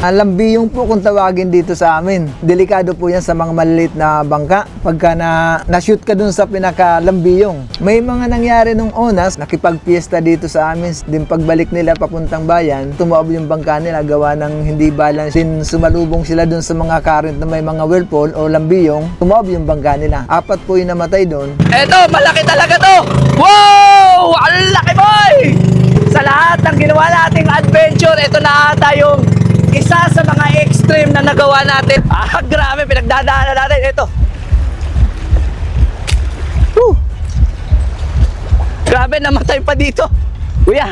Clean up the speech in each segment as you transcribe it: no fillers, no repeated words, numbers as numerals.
Lambiyong po kung tawagin dito sa amin. Delikado po yan sa mga maliliit na bangka. Pagka na-shoot ka dun sa pinaka-lambiyong. May mga nangyari nung onas, nakipag-fiesta dito sa amin. Din pagbalik nila papuntang bayan, tumaob yung bangka nila gawa ng hindi balance. Din sumalubong sila dun sa mga current na may mga whirlpool o lambiyong, tumaob yung bangka nila. 4 po yung namatay doon. Eto, malaki talaga to! Wow! Ang laki, boy! Sa lahat ng ginawa nating adventure, ito na ata yung isa sa mga extreme na nagawa natin. Grabe, pinagdadaanan natin. Ito. Woo! Grabe, namatay pa dito. Kuya,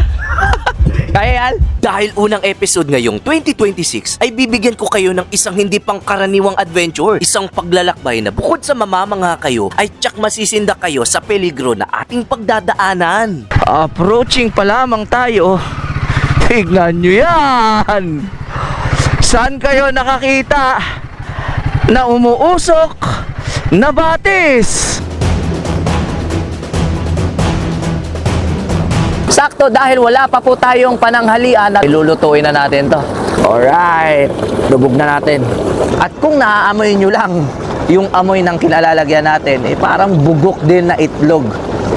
kaya yan? Dahil unang episode ngayong 2026 ay bibigyan ko kayo ng isang hindi pangkaraniwang adventure. Isang paglalakbay na bukod sa mamamangha kayo ay tsak masisinda kayo sa peligro na ating pagdadaanan. Approaching pa lamang tayo. Tignan nyo yan! Saan kayo nakakita na umuusok na batis? Sakto, dahil wala pa po tayong pananghalian, ilulutuin na natin to. Alright, lubog na natin. At kung naaamoy nyo lang yung amoy ng kinalalagyan natin, parang bugok din na itlog.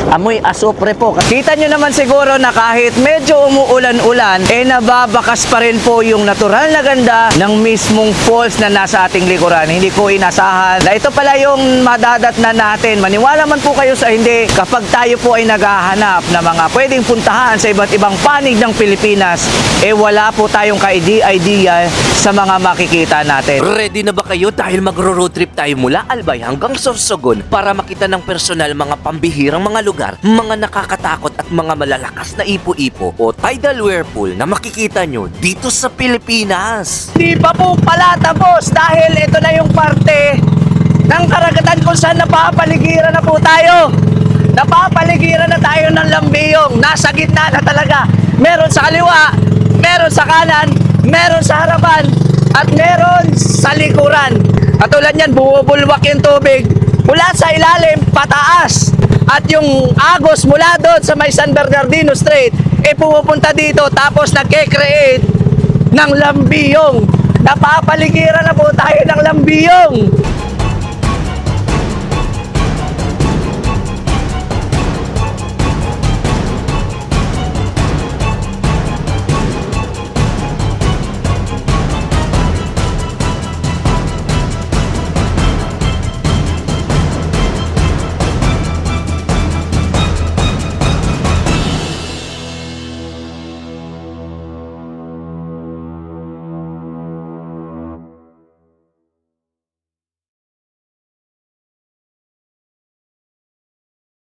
Amoy asupre po. Kita nyo naman siguro na kahit medyo umuulan-ulan, nababakas pa rin po yung natural na ganda ng mismong falls na nasa ating likuran. Hindi ko inasahan na ito pala yung madadatnan natin. Maniwala man po kayo sa hindi, kapag tayo po ay naghahanap na mga pwedeng puntahan sa iba't ibang panig ng Pilipinas, wala po tayong ka-idea sa mga makikita natin. Ready na ba kayo dahil magro-road trip tayo mula Albay hanggang Sorsogon para makita ng personal mga pambihirang mga lugar, mga nakakatakot at mga malalakas na ipo-ipo o tidal whirlpool na makikita nyo dito sa Pilipinas. Di pa po pala tapos dahil ito na yung parte ng karagatan kung saan napapaligiran na po tayo. Napapaligiran na tayo ng lambiyong. Nasa gitna na talaga. Meron sa kaliwa, meron sa kanan, meron sa harapan, at meron sa likuran. At tulad yan, bumubulwak yung tubig mula sa ilalim pataas. At yung agos mula doon sa may San Bernardino Strait, pumupunta dito tapos nagke-create ng lambiyong. Napapaligiran na po tayo ng lambiyong.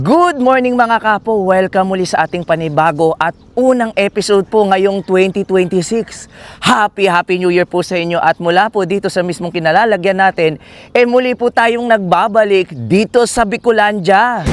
Good morning mga kapo! Welcome muli sa ating panibago at unang episode po ngayong 2026. Happy New Year po sa inyo at mula po dito sa mismong kinalalagyan natin, muli po tayong nagbabalik dito sa Bicolandia.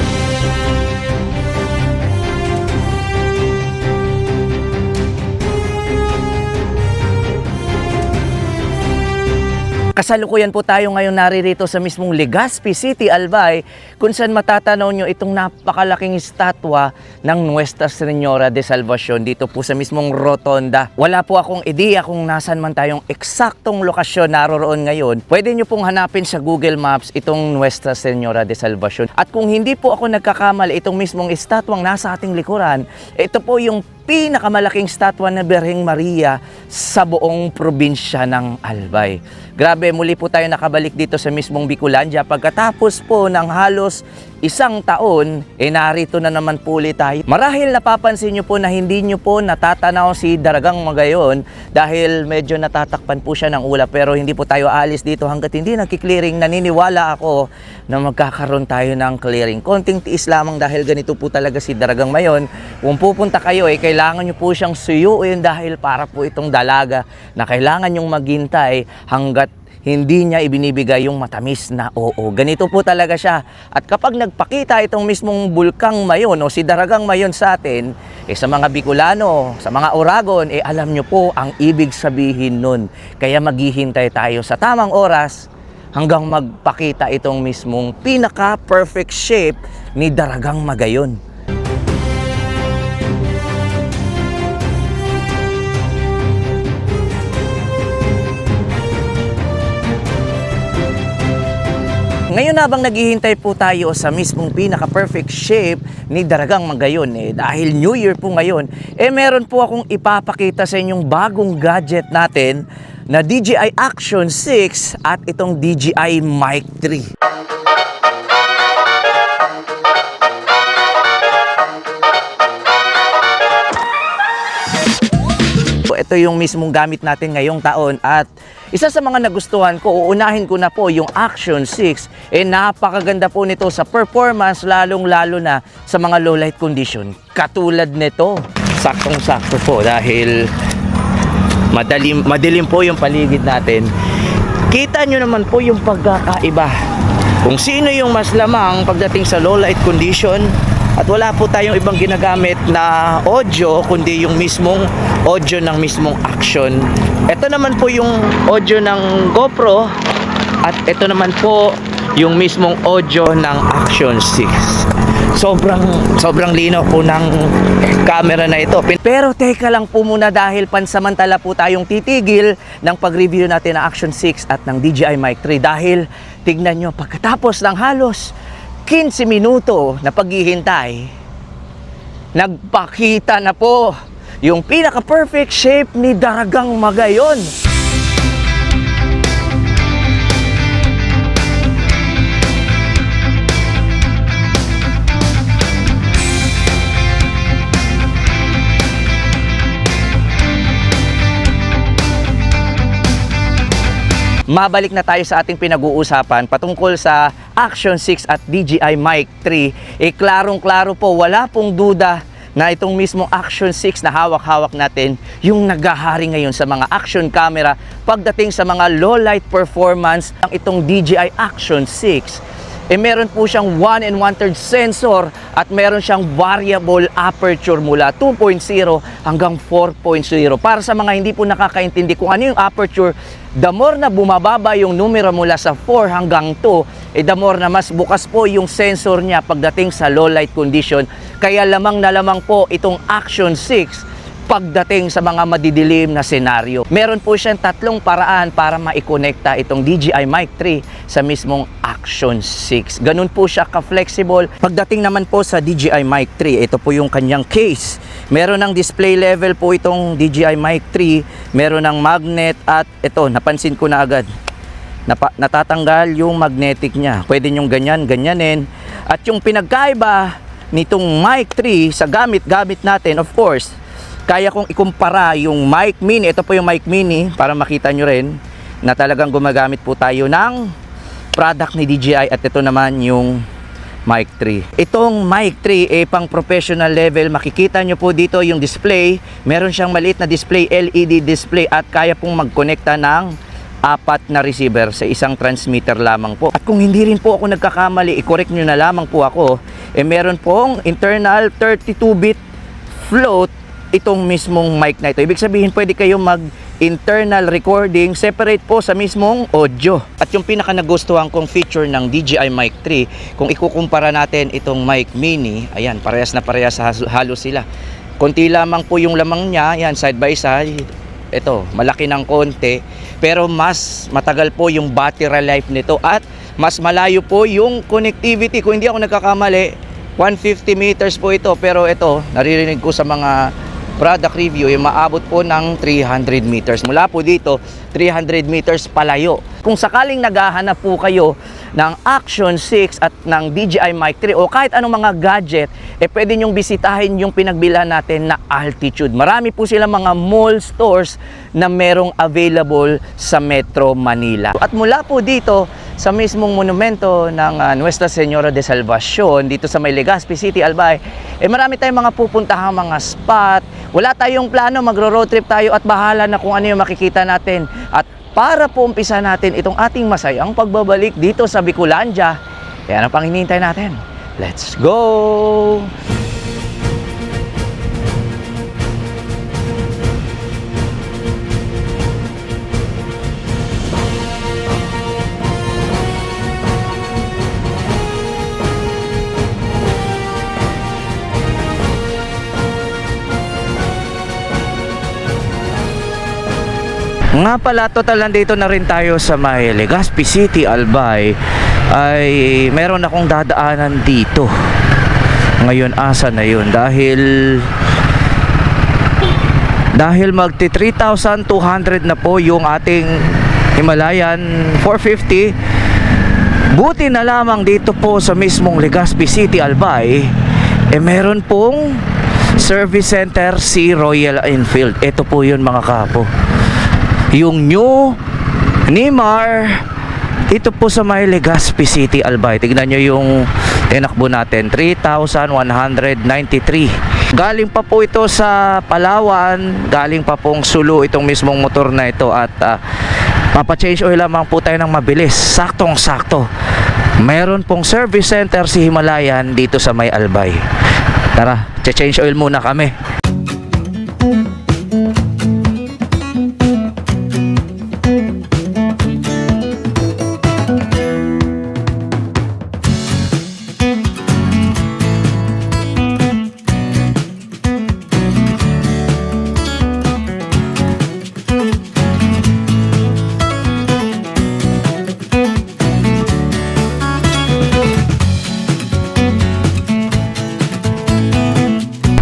Kasalukuyan po tayo ngayon naririto sa mismong Legazpi City, Albay, kung saan matatanaw nyo itong napakalaking estatwa ng Nuestra Señora de Salvacion dito po sa mismong rotonda. Wala po akong ideya kung nasan man tayong eksaktong lokasyon naroroon ngayon. Pwede nyo pong hanapin sa Google Maps itong Nuestra Señora de Salvacion. At kung hindi po ako nagkakamali, itong mismong estatwang nasa ating likuran, ito po yung pinakamalaking statwa na Birheng Maria sa buong probinsya ng Albay. Grabe, muli po tayo nakabalik dito sa mismong Bicolandia. Pagkatapos po ng halos isang taon, narito na naman po ulit tayo. Marahil napapansin nyo po na hindi nyo po natatanaw si Daragang Magayon dahil medyo natatakpan po siya ng ulap. Pero hindi po tayo alis dito hanggat hindi nagki-clearing. Naniniwala ako na magkakaroon tayo ng clearing. Konting tiis lamang dahil ganito po talaga si Daragang Mayon. Kung pupunta kayo, kailangan nyo po siyang suyuin dahil para po itong dalaga na kailangan nyong maghintay hanggat hindi niya ibinibigay yung matamis na oo. Ganito po talaga siya. At kapag nagpakita itong mismong Bulkang Mayon o si Daragang Mayon sa atin, sa mga Bicolano, sa mga Oragon, alam nyo po ang ibig sabihin nun. Kaya maghihintay tayo sa tamang oras hanggang magpakita itong mismong pinaka-perfect shape ni Daragang Magayon. Ngayon habang naghihintay po tayo sa mismong pinaka-perfect shape ni Daragang Magayon, dahil New Year po ngayon, meron po akong ipapakita sa inyong bagong gadget natin na DJI Action 6 at itong DJI Mic 3. Ito yung mismong gamit natin ngayong taon at isa sa mga nagustuhan ko, uunahin ko na po yung Action 6. Napakaganda po nito sa performance, lalong-lalo na sa mga low light condition. Katulad nito, saktong-sakto po dahil madilim po yung paligid natin. Kita nyo naman po yung pagkakaiba. Kung sino yung mas lamang pagdating sa low light condition, at wala po tayong ibang ginagamit na audio kundi yung mismong audio ng mismong Action. Ito naman po yung audio ng GoPro at ito naman po yung mismong audio ng Action 6. Sobrang linaw po ng camera na ito. Pero teka lang po muna dahil pansamantala po tayong titigil ng pag-review natin ng Action 6 at ng DJI Mic 3 dahil tignan nyo pagkatapos ng halos 15 minuto na paghihintay, nagpakita na po yung pinaka-perfect shape ni Daragang Magayon. Mabalik na tayo sa ating pinag-uusapan patungkol sa Action 6 at DJI Mic 3. Klarong-klaro po, wala pong duda na itong mismong Action 6 na hawak-hawak natin yung naghahari ngayon sa mga action camera pagdating sa mga low light performance ng itong DJI Action 6. Meron po siyang 1 1/3 sensor at meron siyang variable aperture mula 2.0 hanggang 4.0. Para sa mga hindi po nakakaintindi kung ano yung aperture, the more na bumababa yung numero mula sa 4 hanggang 2, the more na mas bukas po yung sensor niya pagdating sa low light condition. Kaya lamang na lamang po itong Action 6 pagdating sa mga madidilim na senaryo. Meron po siyang tatlong paraan para maikonekta itong DJI Mic 3 sa mismong Action 6. Ganun po siya ka-flexible. Pagdating naman po sa DJI Mic 3, ito po yung kanyang case. Meron ng display level po itong DJI Mic 3, meron ng magnet at ito, napansin ko na agad. Natatanggal yung magnetic niya. Pwede nyong ganyanin. At yung pinagkaiba nitong Mic 3 sa gamit natin, of course, kaya kong ikumpara yung Mic Mini. Ito po yung Mic Mini para makita nyo rin na talagang gumagamit po tayo ng product ni DJI at ito naman yung Mic 3. Itong Mic 3 pang professional level. Makikita nyo po dito yung display. Meron siyang maliit na display, LED display at kaya pong magkonekta ng 4 na receiver sa isang transmitter lamang po. At kung hindi rin po ako nagkakamali, i-correct nyo na lamang po ako, meron pong internal 32-bit float itong mismong mic na ito. Ibig sabihin, pwede kayong mag-internal recording separate po sa mismong audio. At yung pinaka nagustuhan kong feature ng DJI Mic 3, kung ikukumpara natin itong Mic Mini, ayan, parehas na parehas halos sila. Konti lamang po yung lamang niya, ayan, side by side. Ito, malaki ng konti, pero mas matagal po yung battery life nito at mas malayo po yung connectivity. Kung hindi ako nagkakamali, 150 meters po ito, pero ito, naririnig ko sa mga product review, maabot po ng 300 meters. Mula po dito, 300 meters palayo. Kung sakaling naghahanap po kayo ng Action 6 at ng DJI Mic 3 o kahit anong mga gadget, pwede nyong bisitahin yung pinagbilhan natin na Altitude. Marami po silang mga mall stores na merong available sa Metro Manila. At mula po dito, sa mismong monumento ng Nuestra Señora de Salvacion dito sa may Legazpi City, Albay, marami tayong mga pupuntahang mga spot. Wala tayong plano, magro-road trip tayo at bahala na kung ano yung makikita natin. At para po umpisa natin itong ating masayang pagbabalik dito sa Bicolandia, kaya ano pang hinihintay natin? Let's go! Nga pala, total nandito na rin tayo sa may Legazpi City, Albay. ay meron akong dadaanan dito. Ngayon asa na yun dahil magti 3,200 na po yung ating Himalayan 450. Buti na lamang dito po sa mismong Legazpi City, Albay, meron pong service center si Royal Enfield. Ito po yun mga kapo, yung new Neymar dito po sa may Legazpi City, Albay. Tignan nyo yung tinakbo natin, 3,193. Galing pa po ito sa Palawan, galing pa pong Sulu itong mismong motor na ito. At papa-change oil lamang po tayo ng mabilis, saktong sakto. Meron pong service center si Himalayan dito sa may Albay. Tara, change oil muna kami.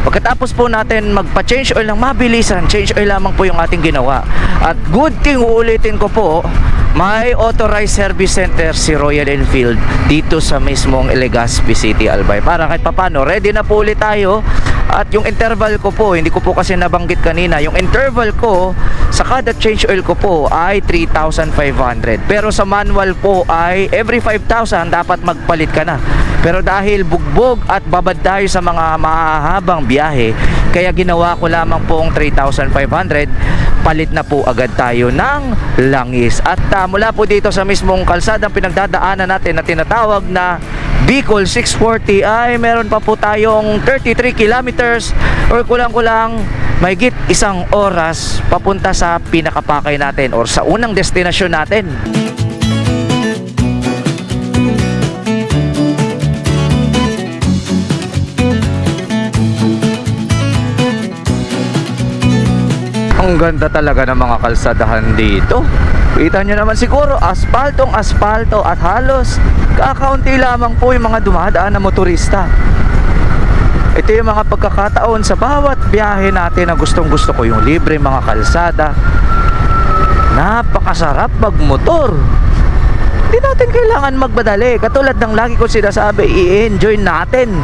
Pagkatapos po natin magpa-change oil ng mabilisan, change oil lamang po yung ating ginawa. At good thing, uulitin ko po, may authorized service center si Royal Enfield dito sa mismong Legazpi City, Albay. Para kahit papano, ready na po ulit tayo. At yung interval ko po, hindi ko po kasi nabanggit kanina, yung interval ko sa kada change oil ko po ay 3,500. Pero sa manual po ay every 5,000 dapat magpalit ka na. Pero dahil bugbog at babad tayo sa mga mahahabang biyahe, kaya ginawa ko lamang pong 3,500. Palit na po agad tayo ng langis. At mula po dito sa mismong kalsadang pinagdadaanan natin na tinatawag na Bicol 640 ay meron pa po tayong 33 kilometers or kulang-kulang mahigit 1 oras papunta sa pinakapakay natin or sa unang destinasyon natin. Ang ganda talaga ng mga kalsadahan dito. Kita nyo naman siguro, asfalto at halos kakaunti lamang po yung mga dumadaan na motorista. Ito yung mga pagkakataon sa bawat biyahe natin na gustong gusto ko, yung libre mga kalsada. Napakasarap magmotor. Hindi natin kailangan magmadali. Katulad ng lagi ko sinasabi, i-enjoy natin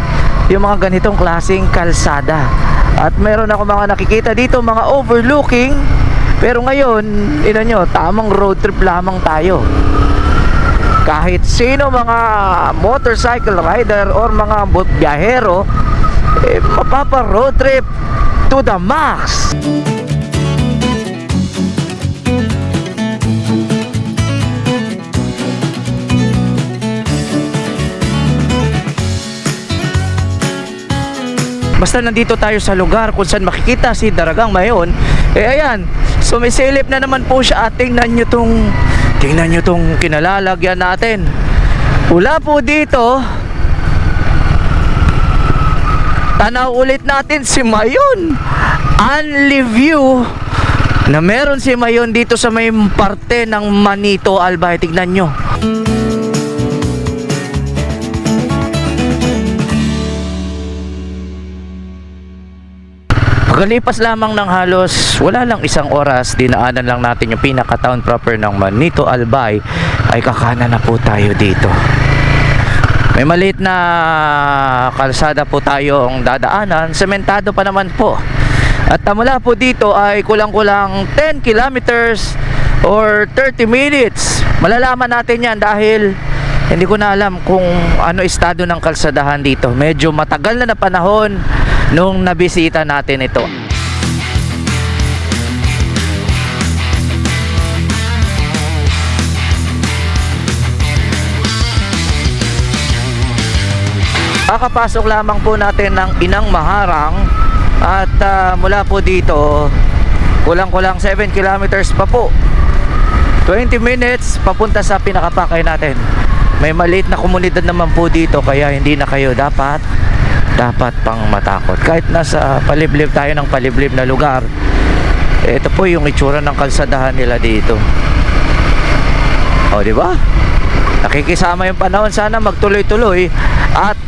yung mga ganitong klaseng kalsada. At meron ako mga nakikita dito, mga overlooking. Pero ngayon, ino nyo, tamang road trip lamang tayo. Kahit sino, mga motorcycle rider or mga biyahero, mapapa road trip to the max. Basta nandito tayo sa lugar kung saan makikita si Daragang Mayon, ayan, sumisilip na naman po siya. At tingnan nyo tong kinalalagyan natin. Ula po dito, tanaw ulit natin si Mayon. Only view na meron si Mayon dito sa may parte ng Manito, Albay. Tignan nyo. Pagkalipas lamang ng halos wala lang 1 oras, dinaanan lang natin yung pinaka-town proper ng Manito, Albay, ay kakana na po tayo dito. May maliit na kalsada po tayong dadaanan, sementado pa naman po. At mula po dito ay kulang-kulang 10 kilometers or 30 minutes. Malalaman natin yan dahil hindi ko na alam kung ano estado ng kalsadahan dito. Medyo matagal na panahon nung nabisita natin ito. Kakapasok lamang po natin ng Inang Maharang. At mula po dito kulang-kulang 7 kilometers pa po, 20 minutes papunta sa pinakapakay natin. May maliit na komunidad naman po dito, kaya hindi na kayo dapat pang matakot. Kahit nasa paliblib tayo ng paliblib na lugar, ito po yung itsura ng kalsadahan nila dito. O, di ba? nakikisama yung panahon. Sana magtuloy-tuloy at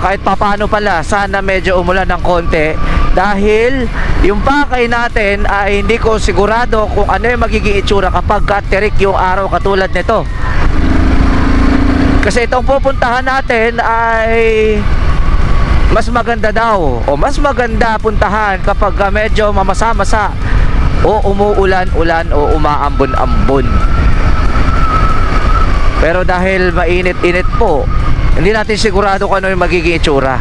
kahit papano pala, sana medyo umulan ng konti dahil yung bakay natin ay hindi ko sigurado kung ano yung magiging itsura kapag tirik yung araw katulad nito. Kasi itong pupuntahan natin ay mas maganda daw o mas maganda puntahan kapag medyo mamasa-masa o umuulan-ulan o umaambon-ambon. Pero dahil mainit-init po, hindi natin sigurado kung ano yung magiging itsura.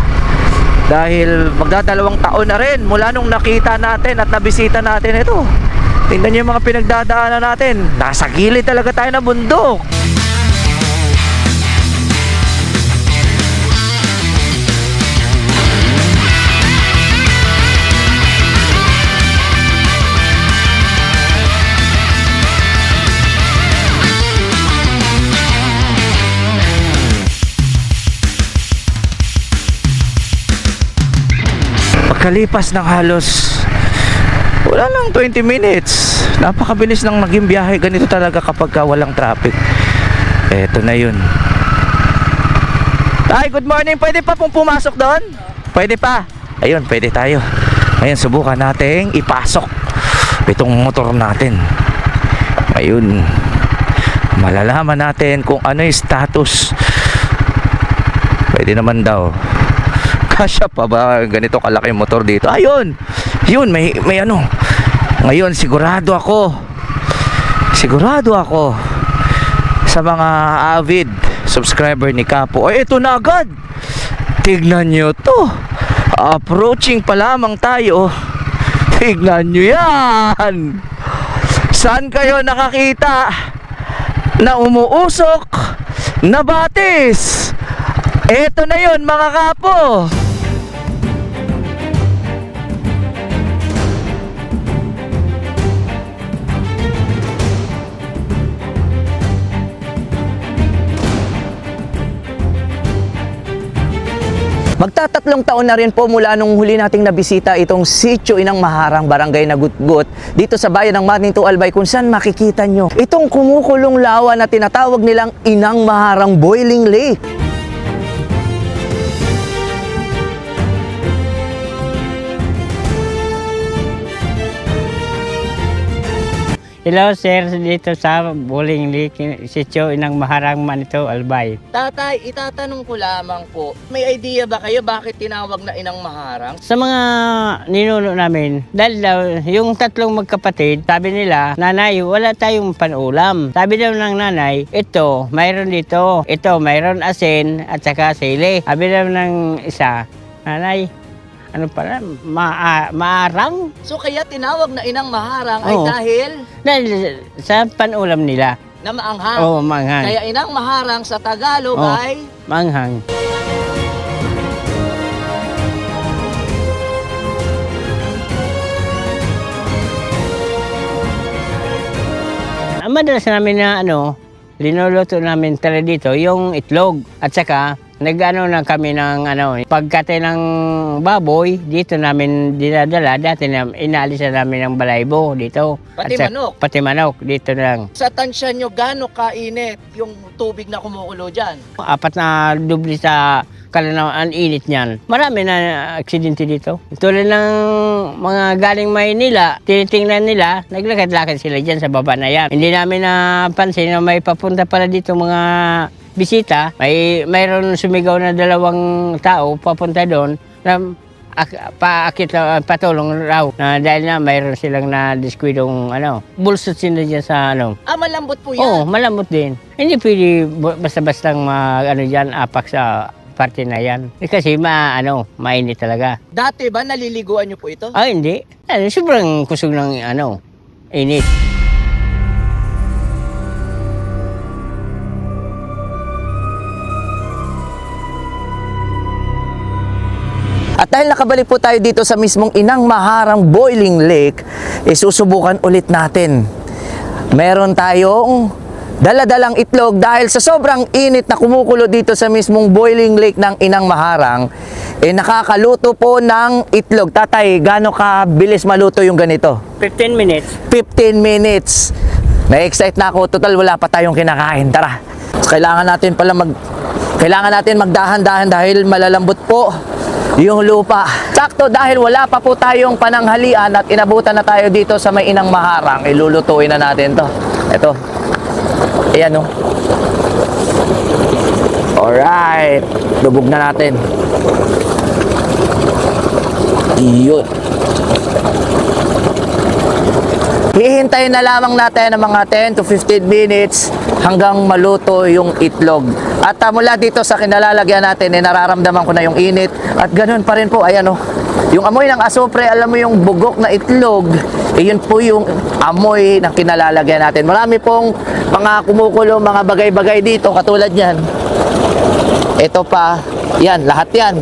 Dahil magdadalawang taon na rin mula nung nakita natin at nabisita natin ito. Tingnan niyo yung mga pinagdadaanan natin. Nasa gilid talaga tayo ng bundok. Pagkalipas ng halos wala lang 20 minutes, napakabilis ng naging biyahe. Ganito talaga kapag walang traffic. Eto na yun. Tay, good morning. Pwede pa pong pumasok doon? Pwede pa. Ayun, pwede tayo. Ngayon, subukan nating ipasok itong motor natin. Ayun, malalaman natin kung ano yung status. Pwede naman daw. Kasya pa ba ganito kalaki motor dito? Ayun. Yun, may ano. Ngayon sigurado ako sa mga avid subscriber ni Kapo. Ay, ito na agad. Tignan nyo to. Approaching pa lamang tayo. Tignan nyo yan. Saan kayo nakakita na umuusok na batis? Ito na yun, mga Kapo. Magtatatlong taon na rin po mula nung huli nating nabisita itong Sitio Inang Maharang, Barangay Nagutgut, dito sa bayan ng Maninto, Albay, kung saan makikita nyo itong kumukulong lawa na tinatawag nilang Inang Maharang Boiling Lake. Hello sir, dito sa Boiling Lake, Sitio Inang Maharang, Maninto, Albay. Tatay, itatanong ko lamang po, may idea ba kayo bakit tinawag na Inang Maharang? Sa mga ninuno namin, dahil daw yung tatlong magkapatid, sabi nila, nanay, wala tayong panulam. Sabi daw ng nanay, ito, mayroon dito. Ito, mayroon asin at saka sili. Sabi daw ng isa, nanay, ano pala, maarang? So kaya tinawag na Inang Maharang ay Oo. Dahil sa panulam nila. na maanghang. Oo, manghang. Kaya Inang Maharang sa Tagalog Oo. ay Manghang. Ang madalas namin na linuluto namin talaga dito yung itlog at saka nag-ano na kami ng pagkate ng baboy dito namin dinadala. Dati inaalis na namin ng balaybo dito. Pati At manok? Pati manok dito na lang. sa tansya nyo gaano kainit yung tubig na kumukulo dyan? 4 na dubli sa ang init niyan. Marami na aksidente dito. Tulad ng mga galing Maynila, tinitingnan nila, naglakad-lakad sila dyan sa baba na yan. Hindi namin napansin na may papunta pala dito mga bisita. Mayroon sumigaw na 2 tao papunta doon na patulong raw na dahil na mayroon silang na-diskwidong bulsot sila dyan sa Ah, malambot po yan. Oo, malambot din. Hindi pwede basta-bastang dyan, apak sa parte na yan. Kasi mainit talaga. Dati ba naliliguan nyo po ito? Hindi. Sobrang kusog ng init. At dahil nakabalik po tayo dito sa mismong Inang Maharang Boiling Lake, susubukan ulit natin. Meron tayong dala-dalang itlog dahil sa sobrang init na kumukulo dito sa mismong Boiling Lake ng Inang Maharang, nakakaluto po ng itlog. Tatay, gaano kabilis maluto yung ganito? 15 minutes. 15 minutes. Na-excite na ako. Total, wala pa tayong kinakain. Tara, Kailangan natin magdahan-dahan dahil malalambot po yung lupa. Sakto dahil wala pa po tayong pananghalian at inabutan na tayo dito sa may Inang Maharang, ilulutuin na natin to. Ito. Ayan oh. Alright. Lubog na natin. Iyon. Hihintayin na lamang natin ng mga 10 to 15 minutes hanggang maluto yung itlog. At mula dito sa kinalalagyan natin, nararamdaman ko na yung init. At ganun pa rin po, ayan o. Yung amoy ng asupre, alam mo yung bugok na itlog, yun po yung amoy ng kinalalagyan natin. Marami pong mga kumukulo, mga bagay-bagay dito, katulad yan. Ito pa, yan, lahat yan.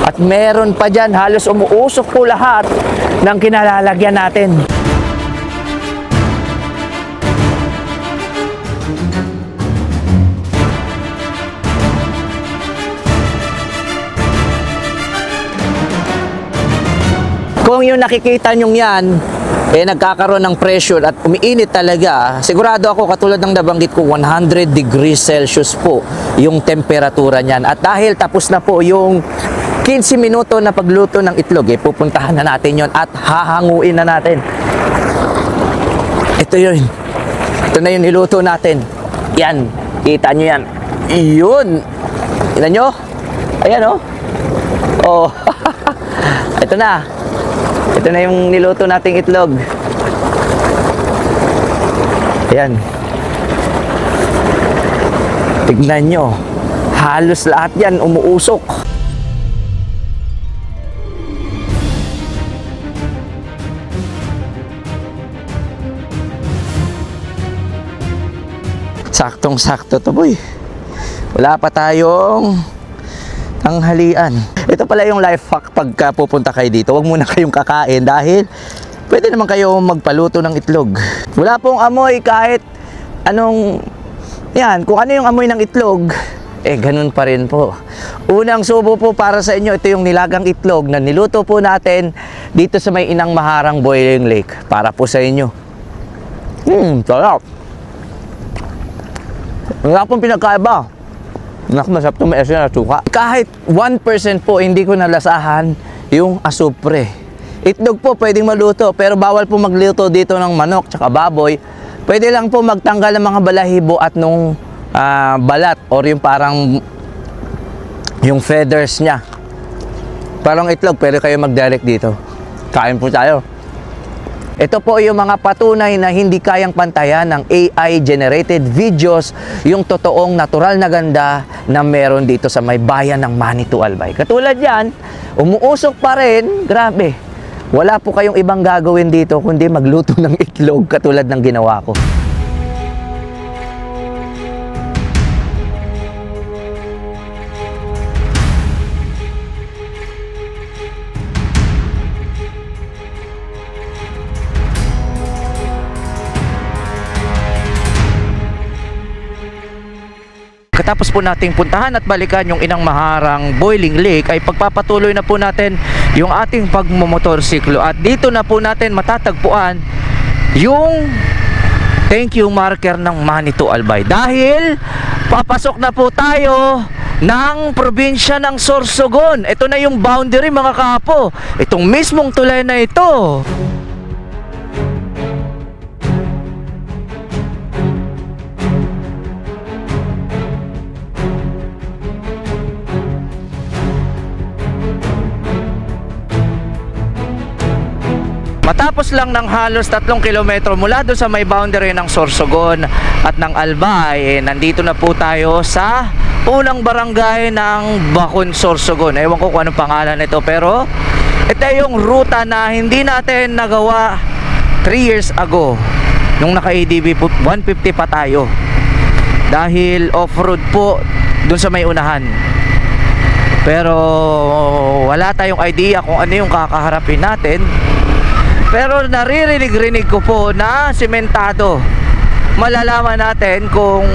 At meron pa dyan, halos umuusok po lahat ng kinalalagyan natin. Kung yung nakikita nyong yan, nagkakaroon ng pressure at umiinit talaga, sigurado ako katulad ng nabanggit ko, 100 degrees Celsius po yung temperatura niyan. At dahil tapos na po yung 15 minuto na pagluto ng itlog, pupuntahan na natin yon at hahanguin na natin. Ito yun. Ito na yung niluto natin. Yan. Kita nyo yan. Iyon. Kita nyo? Ayan oh. Oh. Ito na. Ito na yung niluto nating itlog. Ayan. Tignan nyo. Halos lahat yan umuusok. Saktong-sakto to boy. Wala pa tayong tanghalian. Ito pala yung life hack pagka pupunta kayo dito. Huwag muna kayong kakain dahil pwede naman kayo magpaluto ng itlog. Wala pong amoy kahit anong, yan, kung ano yung amoy ng itlog, ganun pa rin po. Unang subo po para sa inyo, ito yung nilagang itlog na niluto po natin dito sa may Inang Maharang Boiling Lake. Para po sa inyo. Sarap. Wala pong pinagkaiba. Masarap ito, may asin at suka. Kahit 1% po, hindi ko nalasahan yung asupre. Itlog po, pwedeng maluto, pero bawal po magluto dito ng manok tsaka baboy. Pwede lang po magtanggal ng mga balahibo at nung balat or yung parang yung feathers niya. Parang itlog, pwede kayo mag-direct dito. Kain po tayo. Ito po yung mga patunay na hindi kayang pantayan ng AI-generated videos, yung totoong natural na ganda na meron dito sa may bayan ng Manitou, Albay. Katulad yan, umuusok pa rin, grabe. Wala po kayong ibang gagawin dito kundi magluto ng itlog katulad ng ginawa ko. Katapos po nating puntahan at balikan yung Inang Maharang Boiling Lake, ay pagpapatuloy na po natin yung ating pagmumotorsiklo. At dito na po natin matatagpuan yung thank you marker ng Manitou, Albay. Dahil papasok na po tayo ng probinsya ng Sorsogon. Ito na yung boundary mga kapo. Itong mismong tulay na ito. Matapos lang ng halos 3 kilometro mula doon sa may boundary ng Sorsogon at ng Albay, nandito na po tayo sa unang barangay ng Bacon, Sorsogon. Ewan ko kung anong pangalan nito, pero ito yung ruta na hindi natin nagawa 3 years ago nung naka-ADB 150 pa tayo dahil off-road po doon sa may unahan. Pero wala tayong idea kung ano yung kakaharapin natin. Pero naririnig-rinig ko po na sementado. Malalaman natin kung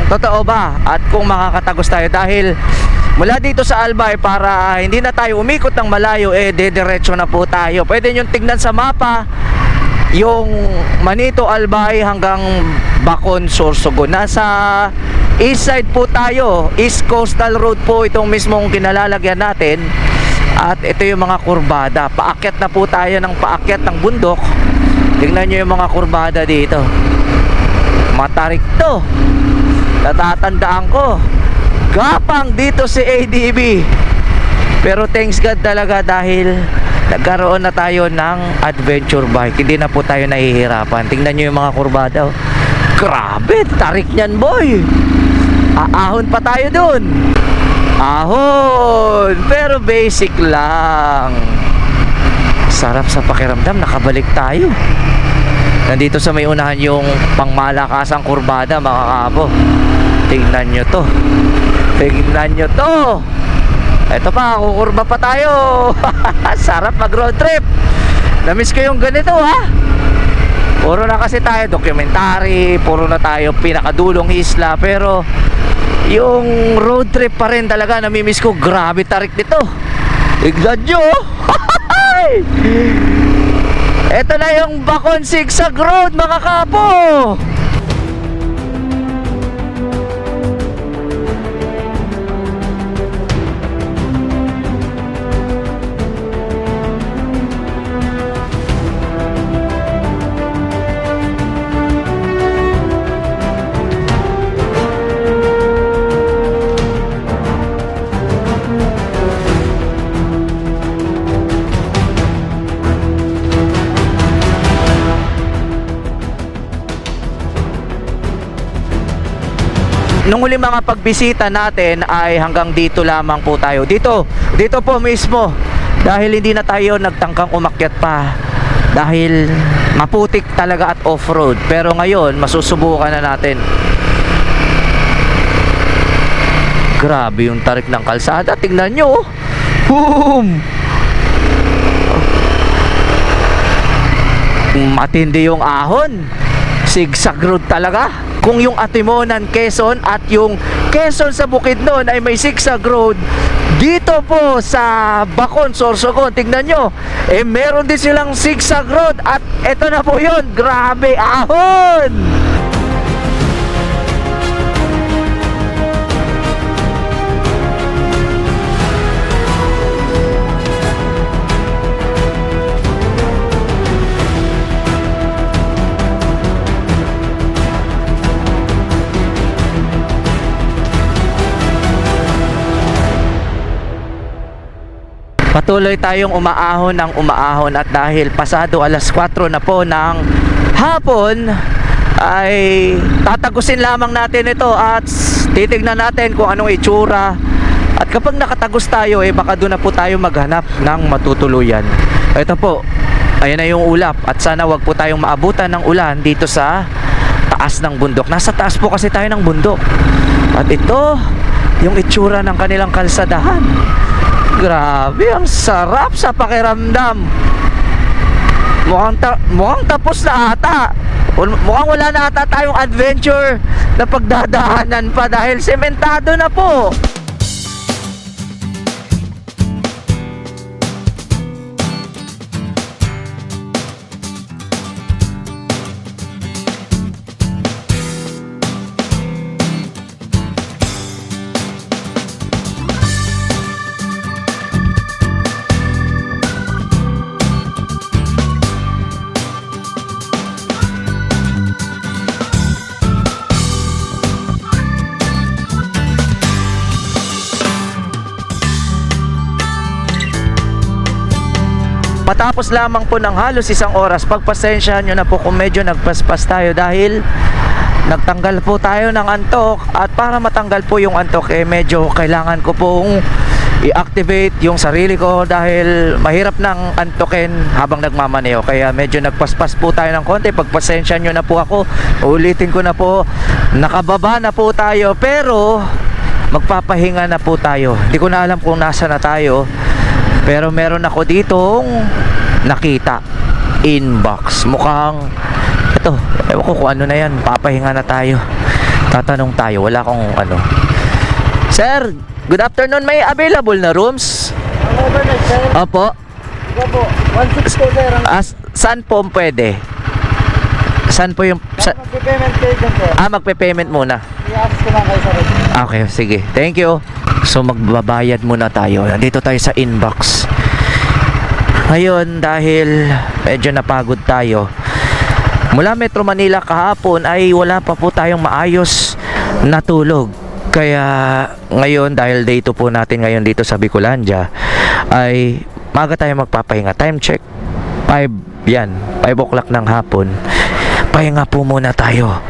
totoo ba at kung makakatagos tayo. Dahil mula dito sa Albay, para hindi na tayo umikot ng malayo, dediretso na po tayo. Pwede nyo tignan sa mapa yung Manitou, Albay hanggang Bacon, Sorsogon. Nasa East side po tayo, East Coastal Road po itong mismong kinalalagyan natin. At ito yung mga kurbada. Paakyat na po tayo ng paakyat ng bundok. Tingnan nyo yung mga kurbada dito. Matarik to. Natatandaan ko, gapang dito si ADB. Pero thanks God talaga dahil nagkaroon na tayo ng adventure bike. Hindi na po tayo nahihirapan. Tingnan nyo yung mga kurbada. Grabe, tarik niyan boy. Aahon pa tayo dun. Ahon, pero basic lang. Sarap sa pakiramdam, nakabalik tayo. Nandito sa may unahan yung pangmalakasang kurbada, mga kapo. Tingnan nyo to. Tingnan nyo to. Ito pa, kukurba pa tayo. Sarap mag road trip. Namiss ko yung ganito ha. Puro na kasi tayo documentary, puro na tayo pinakadulong isla, pero yung road trip pa rin talaga namimiss ko. Grabe tarik nito. Tignan nyo. Ito na yung Bacon Zigzag Road, mga kapo. Nung huli mga pagbisita natin ay hanggang dito lamang po tayo. Dito po mismo. Dahil hindi na tayo nagtangkang umakyat pa. Dahil maputik talaga at off-road. Pero ngayon, masusubukan na natin. Grabe yung tarik ng kalsada. Tingnan nyo. Boom! Matindi yung ahon. Zigzag road talaga. Kung yung Atimonan, Quezon at yung Quezon sa Bukidnon ay may zigzag road, dito po sa Bacon, Sorsogon, tignan nyo, meron din silang zigzag road. At eto na po yun. Grabe, ahon! Patuloy tayong umaahon ng umaahon at dahil pasado alas 4 na po ng hapon ay tatagusin lamang natin ito at titignan natin kung anong itsura. At kapag nakatagos tayo baka doon na po tayo maghanap ng matutuluyan. Ito po, ayan na yung ulap at sana wag po tayong maabutan ng ulan dito sa taas ng bundok. Nasa taas po kasi tayo ng bundok. At ito yung itsura ng kanilang kalsadahan. Grabe, ang sarap sa pakiramdam. Mukhang tapos na ata. Mukhang wala na ata tayong adventure na pagdadaanan pa dahil sementado na po. Matapos lamang po ng halos isang oras, pagpasensyahan nyo na po kung medyo nagpaspas tayo dahil nagtanggal po tayo ng antok. At para matanggal po yung antok medyo kailangan ko pong i-activate yung sarili ko dahil mahirap nang antokin habang nagmamaneho. Kaya medyo nagpaspas po tayo ng konti. Pagpasensyahan nyo na po ako. Ulitin ko na po, nakababa na po tayo pero magpapahinga na po tayo. Hindi ko na alam kung nasa na tayo. Pero meron ako ditong nakita inbox. Mukhang ito, ewan ko kung ano na yan. Papahinga na tayo. Tatanong tayo, wala akong ano. Sir, good afternoon. May available na rooms? Ang overnight, sir. Opo. Opo, 1.6 po, sir. Saan po pwede? Saan po yung Magpe-payment kayo dyan, sir. magpe-payment muna. I-ask kumakay sa red. Okay, sige. Thank you. So magbabayad muna tayo. Nandito tayo sa inbox. Ngayon, dahil medyo napagod tayo, mula Metro Manila kahapon ay wala pa po tayong maayos na tulog. Kaya ngayon, dahil day 2 po natin ngayon dito sa Bicolandia, ay maga tayo magpapahinga. Time check 5 yan, 5 o'clock ng hapon. Pahinga po muna tayo.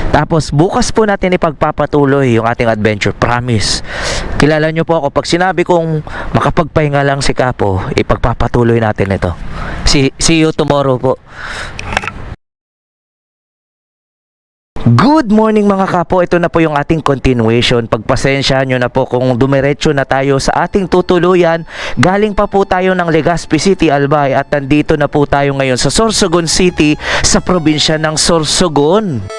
Tapos bukas po natin ipagpapatuloy yung ating adventure, promise. Kilala nyo po ako, pag sinabi kong makapagpahinga lang si Kapo, ipagpapatuloy natin ito. See you tomorrow po. Good morning mga kapo, ito na po yung ating continuation. Pagpasensya nyo na po kung dumiretso na tayo sa ating tutuluyan. Galing pa po tayo ng Legazpi City, Albay, at nandito na po tayo ngayon sa Sorsogon City sa probinsya ng Sorsogon.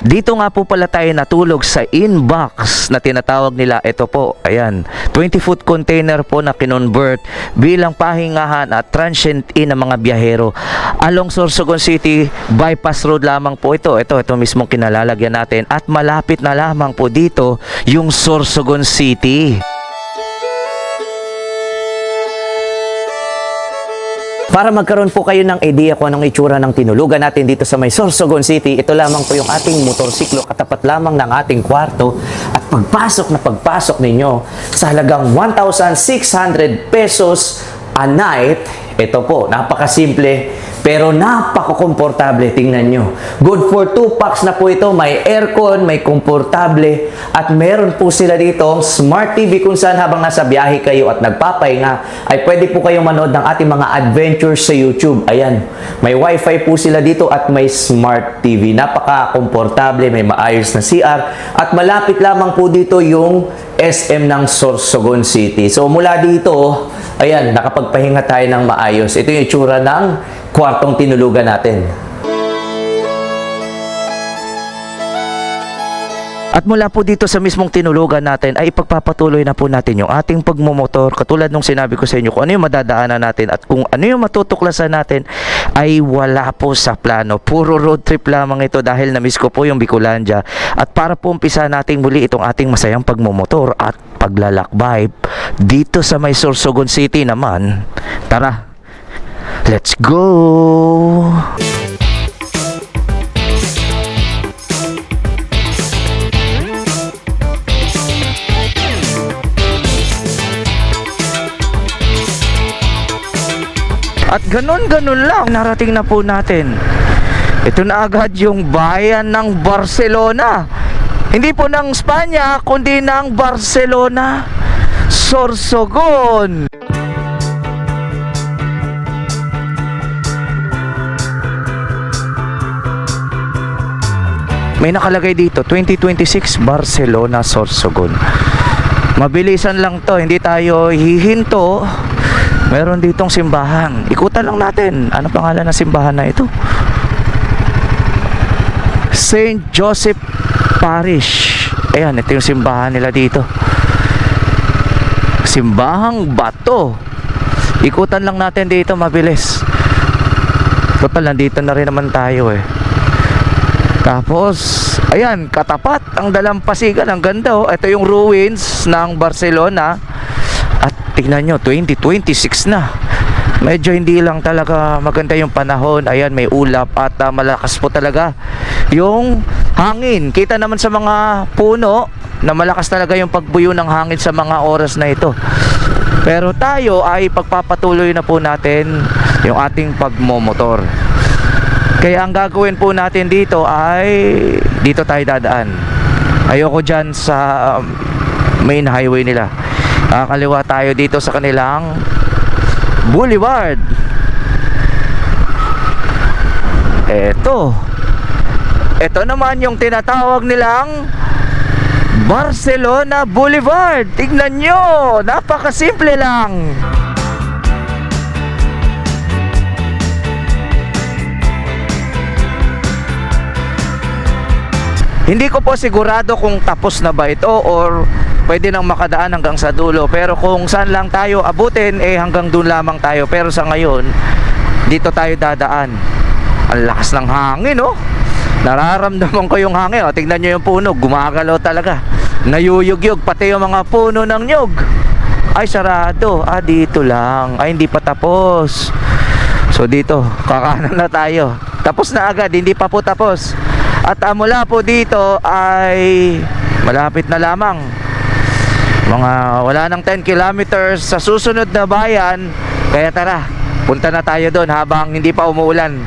Dito nga po pala tayo natulog sa inbox na tinatawag nila. Ito po, ayan, 20-foot container po na kinonvert bilang pahingahan at transient inn ng mga biyahero. Along Sorsogon City, bypass road lamang po ito. Ito mismong kinalalagyan natin at malapit na lamang po dito yung Sorsogon City. Para magkaroon po kayo ng idea kung anong itsura ng tinulugan natin dito sa may Sorsogon City, ito lamang po yung ating motorsiklo, katapat lamang ng ating kwarto. At pagpasok ninyo sa halagang 1,600 pesos a night, ito po, napakasimple pero napakakomportable. Tingnan nyo. Good for 2 packs na po ito. May aircon, may komportable, at meron po sila dito smart TV kung saan habang nasa biyahe kayo at nagpapahinga ay pwede po kayong manood ng ating mga adventures sa YouTube. Ayan, may wifi po sila dito at may smart TV. Napaka-komportable, may maayos na CR at malapit lamang po dito yung SM ng Sorsogon City. So mula dito, ayan, nakapagpahinga tayo ng maayos. Ito yung itsura ng kwartong tinulugan natin. At mula po dito sa mismong tinulugan natin ay ipagpapatuloy na po natin yung ating pagmumotor. Katulad nung sinabi ko sa inyo, kung ano yung madadaanan natin at kung ano yung matutuklasan natin ay wala po sa plano. Puro road trip lamang ito dahil na-miss ko po yung Bicolandia. At para po umpisa nating muli itong ating masayang pagmumotor at paglalakbay dito sa may Sorsogon City naman, tara, let's go! At ganun-ganun lang, narating na po natin. Ito na agad yung bayan ng Barcelona. Hindi po ng Spanya, kundi ng Barcelona. Sorsogon. May nakalagay dito, 2026 Barcelona Sorsogon. Mabilisan lang to, hindi tayo hihinto. Meron ditong simbahan. Ikutan lang natin. Ano pangalan ng simbahan na ito? St. Joseph Parish. Ayan, ito yung simbahan nila dito. Simbahang Bato. Ikutan lang natin dito, mabilis. Total, nandito na rin naman tayo eh. Tapos, ayan, katapat ang dalampasigan. Ang ganda oh. Ito yung ruins ng Barcelona. At tignan nyo, 2026 na. Medyo hindi lang talaga maganda yung panahon. Ayan, may ulap at malakas po talaga yung hangin. Kita naman sa mga puno na malakas talaga yung pagbuyo ng hangin sa mga oras na ito. Pero tayo ay pagpapatuloy na po natin yung ating pagmomotor. Kaya ang gagawin po natin dito ay dito tayo dadaan. Ayoko dyan sa main highway nila. Kaliwa tayo dito sa kanilang boulevard. Ito naman yung tinatawag nilang Barcelona Boulevard. Tignan nyo, napakasimple lang. Hindi ko po sigurado kung tapos na ba ito or pwede nang makadaan hanggang sa dulo. Pero kung saan lang tayo abutin, hanggang doon lamang tayo. Pero sa ngayon, dito tayo dadaan. Ang lakas ng hangin, oh. Nararamdaman ko yung hangin, oh. Tingnan nyo yung puno, gumagalaw talaga. Nayuyugyug, pati yung mga puno ng nyug. Ay, sarado. Dito lang. Ay, hindi pa tapos. So dito, kakanan na tayo. Tapos na agad, hindi pa po tapos. At mula po dito ay malapit na lamang. Wala nang 10 kilometers sa susunod na bayan. Kaya tara, punta na tayo doon habang hindi pa umuulan.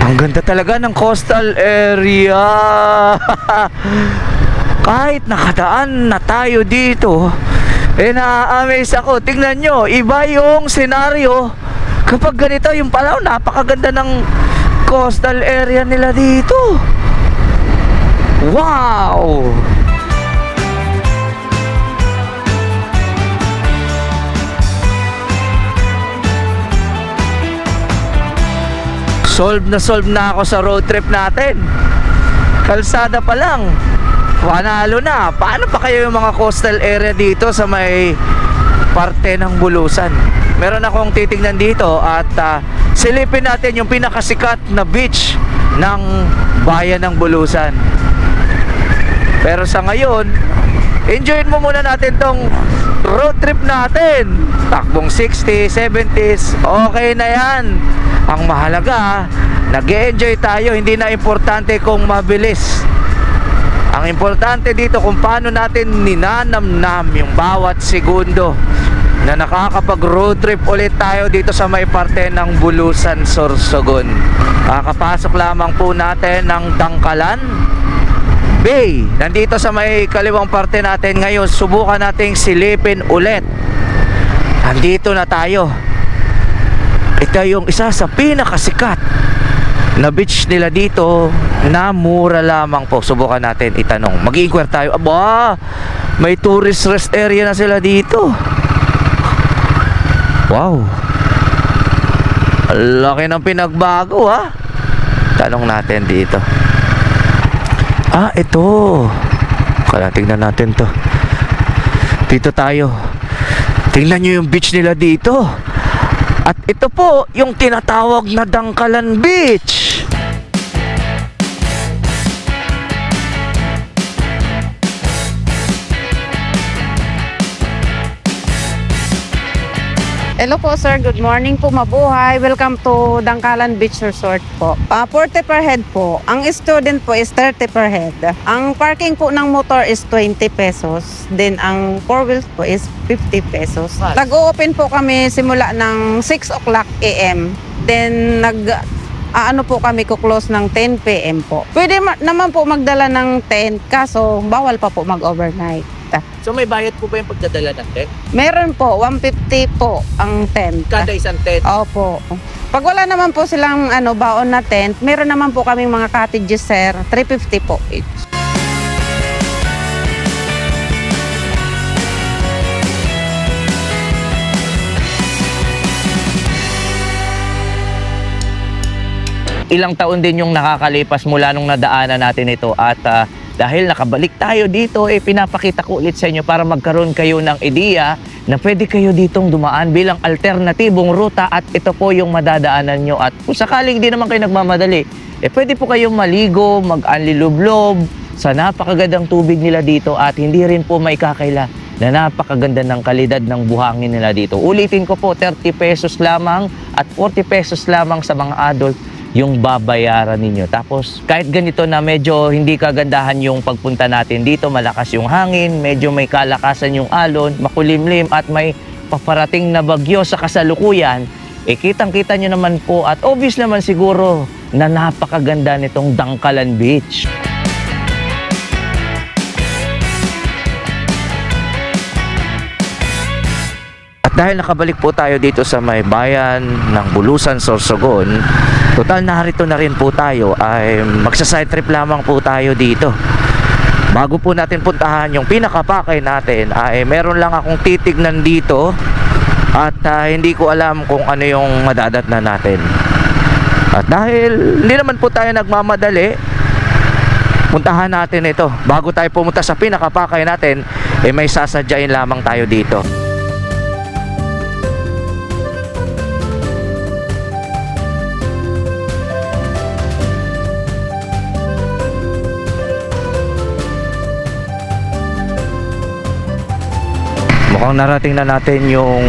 Ang ganda talaga ng coastal area. Kahit nakadaan na tayo dito, na-amaze ako. Tingnan nyo, iba yung senaryo kapag ganito yung Palawan. Napakaganda ng coastal area nila dito. Wow! Solve na ako sa road trip natin. Kalsada pa lang, panalo na. Paano pa kayo yung mga coastal area dito sa may parte ng Bulusan? Meron akong titingnan dito at silipin natin yung pinakasikat na beach ng bayan ng Bulusan. Pero sa ngayon, enjoyin mo muna natin tong road trip natin. Takbong 60, 70s, okay na yan. Ang mahalaga, nag-e-enjoy tayo. Hindi na importante kung mabilis. Ang importante dito kung paano natin ninanamnam yung bawat segundo na nakakapag road trip ulit tayo dito sa may parte ng Bulusan, Sorsogon. Kakapasok lamang po natin ng Dangkalan Bay. Nandito sa may kaliwang parte natin ngayon. Subukan nating silipin ulit. Nandito na tayo. Ito yung isa sa pinakasikat na beach nila dito na mura lamang po. Subukan natin itanong. Mag-i-inquire tayo. Aba, may tourist rest area na sila dito. Wow, laki ng pinagbago, ha. Tanong natin dito. Ito. Kaya tingnan natin to. Dito tayo. Tingnan nyo yung beach nila dito. At ito po yung tinatawag na Dangkalan Beach. Hello po sir, good morning po, mabuhay. Welcome to Dangkalan Beach Resort po. 40 per head po. Ang student po is 30 per head. Ang parking po ng motor is 20 pesos. Then ang 4 wheels po is 50 pesos. Nag-open po kami simula ng 6 o'clock AM. Then ano po kami kuklose ng 10 PM po. Pwede naman po magdala ng tent, kaso bawal pa po mag-overnight. So may bayad po ba yung pagdadala ng tent? Meron po, 150 po ang tent. Kada isang tent? Opo. Pag wala naman po silang baon na tent, meron naman po kaming mga cottages, sir. 350 po each. Ilang taon din yung nakakalipas mula nung nadaanan natin ito at dahil nakabalik tayo dito, pinapakita ko ulit sa inyo para magkaroon kayo ng ideya na pwede kayo ditong dumaan bilang alternatibong ruta at ito po yung madadaanan nyo. At kung sakaling di naman kayo nagmamadali, pwede po kayong maligo, mag-anlilublob sa napakagandang tubig nila dito at hindi rin po maikakaila na napakaganda ng kalidad ng buhangin nila dito. Ulitin ko po, 30 pesos lamang at 40 pesos lamang sa mga adult yung babayaran ninyo. Tapos kahit ganito na medyo hindi kagandahan yung pagpunta natin dito, malakas yung hangin, medyo may kalakasan yung alon, makulimlim at may paparating na bagyo sa kasalukuyan, kitang-kita nyo naman po at obvious naman siguro na napakaganda nitong Dangkalan Beach. At dahil nakabalik po tayo dito sa may bayan ng Bulusan, Sorsogon, total narito na rin po tayo ay magsa-side trip lamang po tayo dito. Bago po natin puntahan yung pinakapakay natin, ay meron lang akong titignan dito at hindi ko alam kung ano yung madadatnan natin. At dahil hindi naman po tayo nagmamadali, puntahan natin ito. Bago tayo pumunta sa pinakapakay natin, may sasadyain lamang tayo dito. Mukhang narating na natin yung,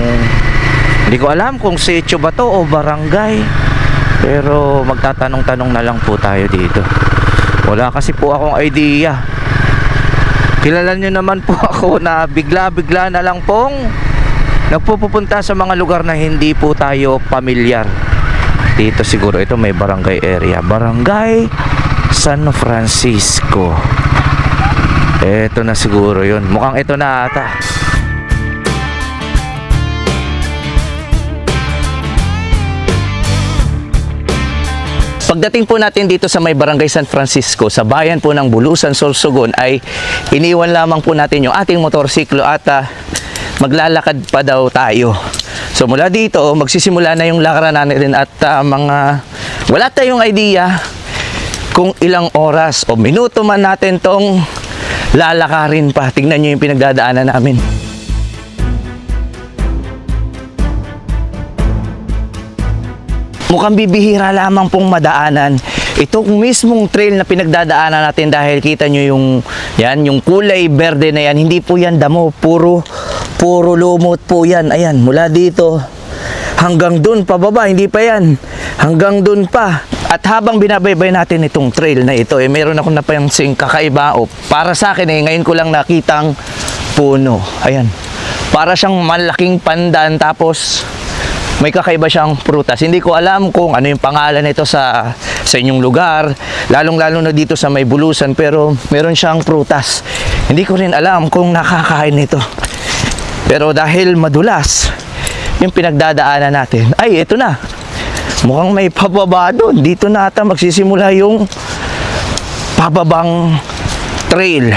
hindi ko alam kung sitio ba to o barangay, pero magtatanong-tanong na lang po tayo dito. Wala kasi po akong idea. Kilala nyo naman po ako na bigla-bigla na lang pong nagpupunta sa mga lugar na hindi po tayo pamilyar. Dito siguro ito may barangay area, Barangay San Francisco. Ito na siguro yun, mukhang ito na ata. Pagdating po natin dito sa may Barangay San Francisco, sa bayan po ng Bulusan, Sorsogon, ay iniwan lamang po natin yung ating motorsiklo at maglalakad pa daw tayo. So mula dito, magsisimula na yung lakaran natin at wala tayong idea kung ilang oras o minuto man natin tong lalakarin pa. Tingnan nyo yung pinagdadaanan namin. Mukhang bibihira lamang pong madaanan itong mismong trail na pinagdadaanan natin dahil kita nyo yung kulay berde na yan. Hindi po yan damo, puro lumot po yan. Ayan, mula dito hanggang dun pababa, hindi pa yan. Hanggang dun pa. At habang binabaybay natin itong trail na ito, meron akong napansing kakaiba o para sa akin ngayon ko lang nakitang puno. Ayan. Para siyang malaking pandan tapos may kakaiba siyang prutas. Hindi ko alam kung ano yung pangalan nito sa inyong lugar, lalong-lalo na dito sa may Bulusan, pero meron siyang prutas. Hindi ko rin alam kung nakakain nito. Pero dahil madulas yung pinagdadaanan natin, ay ito na. Mukhang may pababa doon. Dito na ata magsisimula yung pababang trail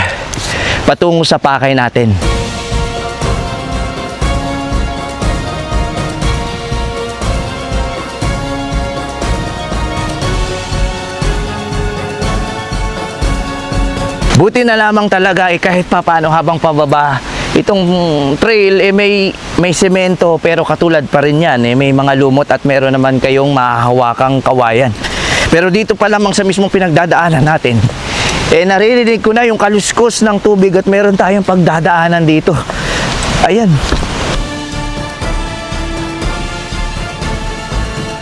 patungo sa pakay natin. Buti na lamang talaga kahit pa paano habang pababa itong trail may semento pero katulad pa rin yan may mga lumot at meron naman kayong mahahawakang kawayan. Pero dito pa lamang sa mismong pinagdadaanan natin naririnig ko na yung kaluskos ng tubig at meron tayong pagdadaanan dito. Ayan.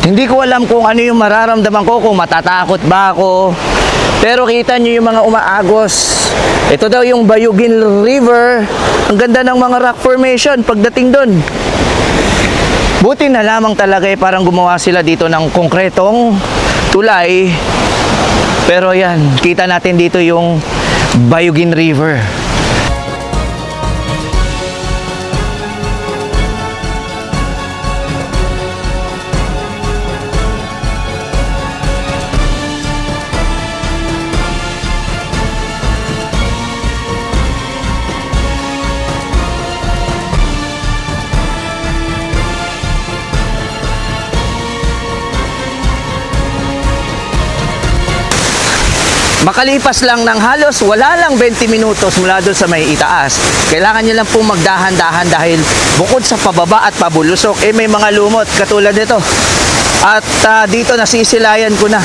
Hindi ko alam kung ano yung mararamdaman ko, kung matatakot ba ako. Pero kita nyo yung mga umaagos. Ito daw yung Bayugin River. Ang ganda ng mga rock formation pagdating doon. Buti na lamang talaga parang gumawa sila dito ng konkretong tulay. Pero yan, kita natin dito yung Bayugin River. Makalipas lang ng halos wala lang 20 minutos mula doon sa may itaas, kailangan nyo lang pong magdahan-dahan dahil bukod sa pababa at pabulusok, may mga lumot katulad nito. At dito nasisilayan ko na.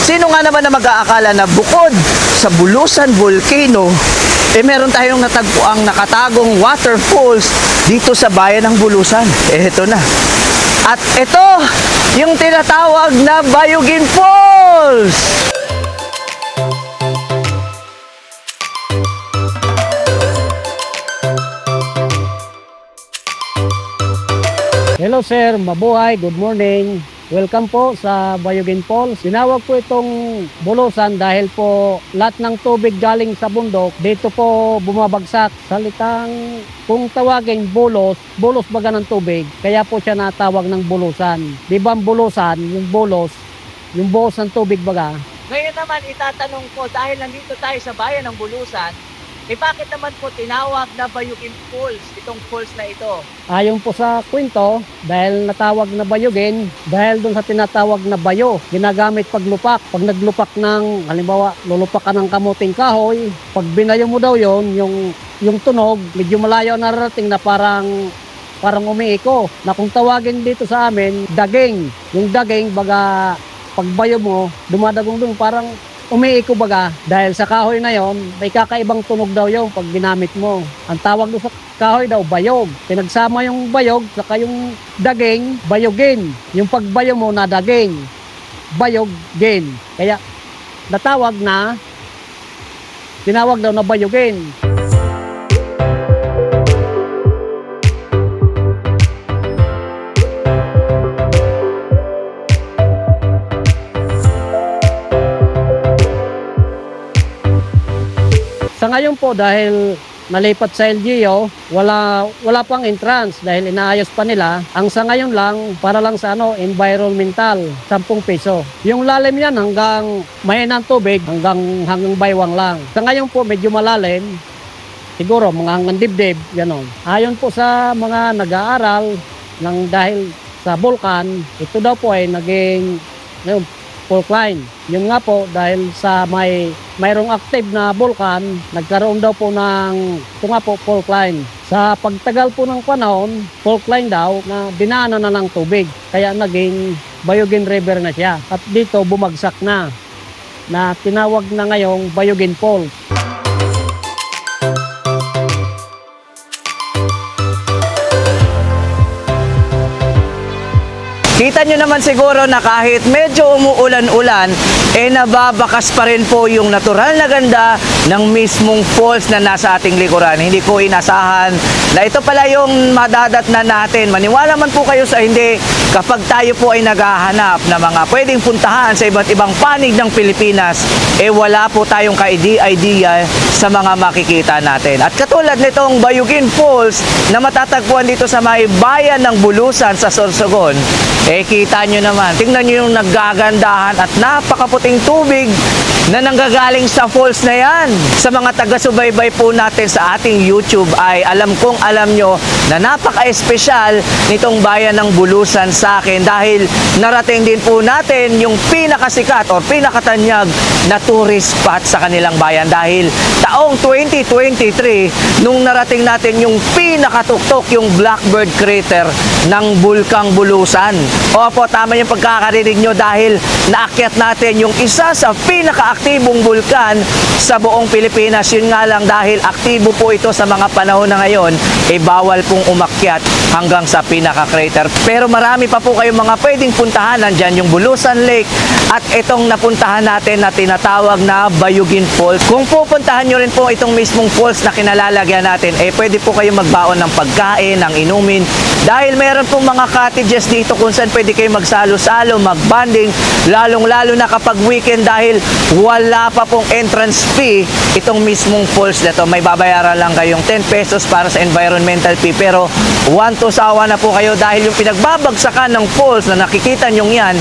Sino nga naman na mag-aakala na bukod sa Bulusan Volcano, meron tayong natagpuang nakatagong waterfalls dito sa bayan ng Bulusan. Ito na. At ito, yung tinatawag na Bayugin Falls! Hello sir, mabuhay, good morning. Welcome po sa Bayugin Falls. Tinawag po itong Bulusan dahil po lahat ng tubig galing sa bundok dito po bumabagsak. Salitang kung tawagin bulos baga ng tubig, kaya po siya natawag ng Bulusan. Di ba ang Bulusan, yung bulos ng tubig baga? Ngayon naman itatanong ko dahil nandito tayo sa bayan ng Bulusan, bakit naman po tinawag na Bayugin Falls, itong falls na ito? Ayon po sa kwento, dahil natawag na bayugin, dahil doon sa tinatawag na bayo, ginagamit paglupak. Pag naglupak ng, halimbawa, lulupak ka ng kamuting kahoy, pag binayo mo daw yon, yung tunog, medyo malayo nararating na parang umiiko. Na kung tawagin dito sa amin, daging. Yung daging, baga, pagbayo mo, dumadagong doon, parang umiiko baga. Dahil sa kahoy na yon, may kakaibang tunog daw yung pag ginamit mo. Ang tawag doon sa kahoy daw, bayog. Pinagsama yung bayog, saka yung daging, bayogin. Yung pagbayo mo na daging, bayogin. Kaya, tinawag daw na bayogin. Sa ngayon po, dahil nalipat sa LGU, wala pang entrance dahil inaayos pa nila. Ang sa ngayon lang, para lang sa environmental, 10 peso. Yung lalim yan hanggang mahinang tubig, hanggang baywang lang. Sa ngayon po, medyo malalim. Siguro, mga hanggang dibdib, gano'n. Ayon po sa mga nag-aaral, dahil sa vulkan, ito daw po ay naging fault line. Yun nga po, dahil sa mayroong active na vulkan, nagkaroon daw po ng fault line. Sa pagtagal po ng panahon, fault line daw na dinaanan na ng tubig. Kaya naging Bayugin River na siya. At dito bumagsak na tinawag na ngayong Bayugin Falls. Kita nyo naman siguro na kahit medyo umuulan-ulan, nababakas pa rin po yung natural na ganda ng mismong falls na nasa ating likuran. Hindi ko inasahan na ito pala yung madadatnan natin. Maniwala man po kayo sa hindi, kapag tayo po ay naghahanap na mga pwedeng puntahan sa iba't ibang panig ng Pilipinas, wala po tayong ka-idea sa mga makikita natin. At katulad nitong Bayugin Falls na matatagpuan dito sa may bayan ng Bulusan sa Sorsogon, kita nyo naman, tingnan nyo yung nagagandahan at napakaputing tubig na nanggagaling sa falls na yan. Sa mga taga-subaybay po natin sa ating YouTube ay alam nyo na napaka-espesyal nitong bayan ng Bulusan sa akin dahil narating din po natin yung pinakasikat o pinakatanyag na tourist spot sa kanilang bayan dahil taong 2023 nung narating natin yung pinakatuktok, yung Blackbird Crater ng Bulkang Bulusan. Opo, tama yung pagkakarinig nyo dahil naakyat natin yung isa sa pinakaaktibong bulkan sa buong Pilipinas. Yun nga lang dahil aktibo po ito sa mga panahon na ngayon, bawal pong umakyat hanggang sa pinaka-crater. Pero marami pa po kayong mga pwedeng puntahan. Nandyan yung Bulusan Lake at itong napuntahan natin na tinatawag na Bayugin Falls. Kung pupuntahan nyo rin po itong mismong falls na kinalalagyan natin, pwede po kayong magbaon ng pagkain, ng inumin dahil meron pong mga cottages dito kung saan pwede kayo magsalo-salo, mag-bonding, lalong-lalo na kapag weekend dahil wala pa pong entrance fee itong mismong falls na to. May babayaran lang kayong 10 pesos para sa environmental fee pero 1 to sawa na po kayo dahil yung pinagbabagsakan ng falls na nakikita nyo yan,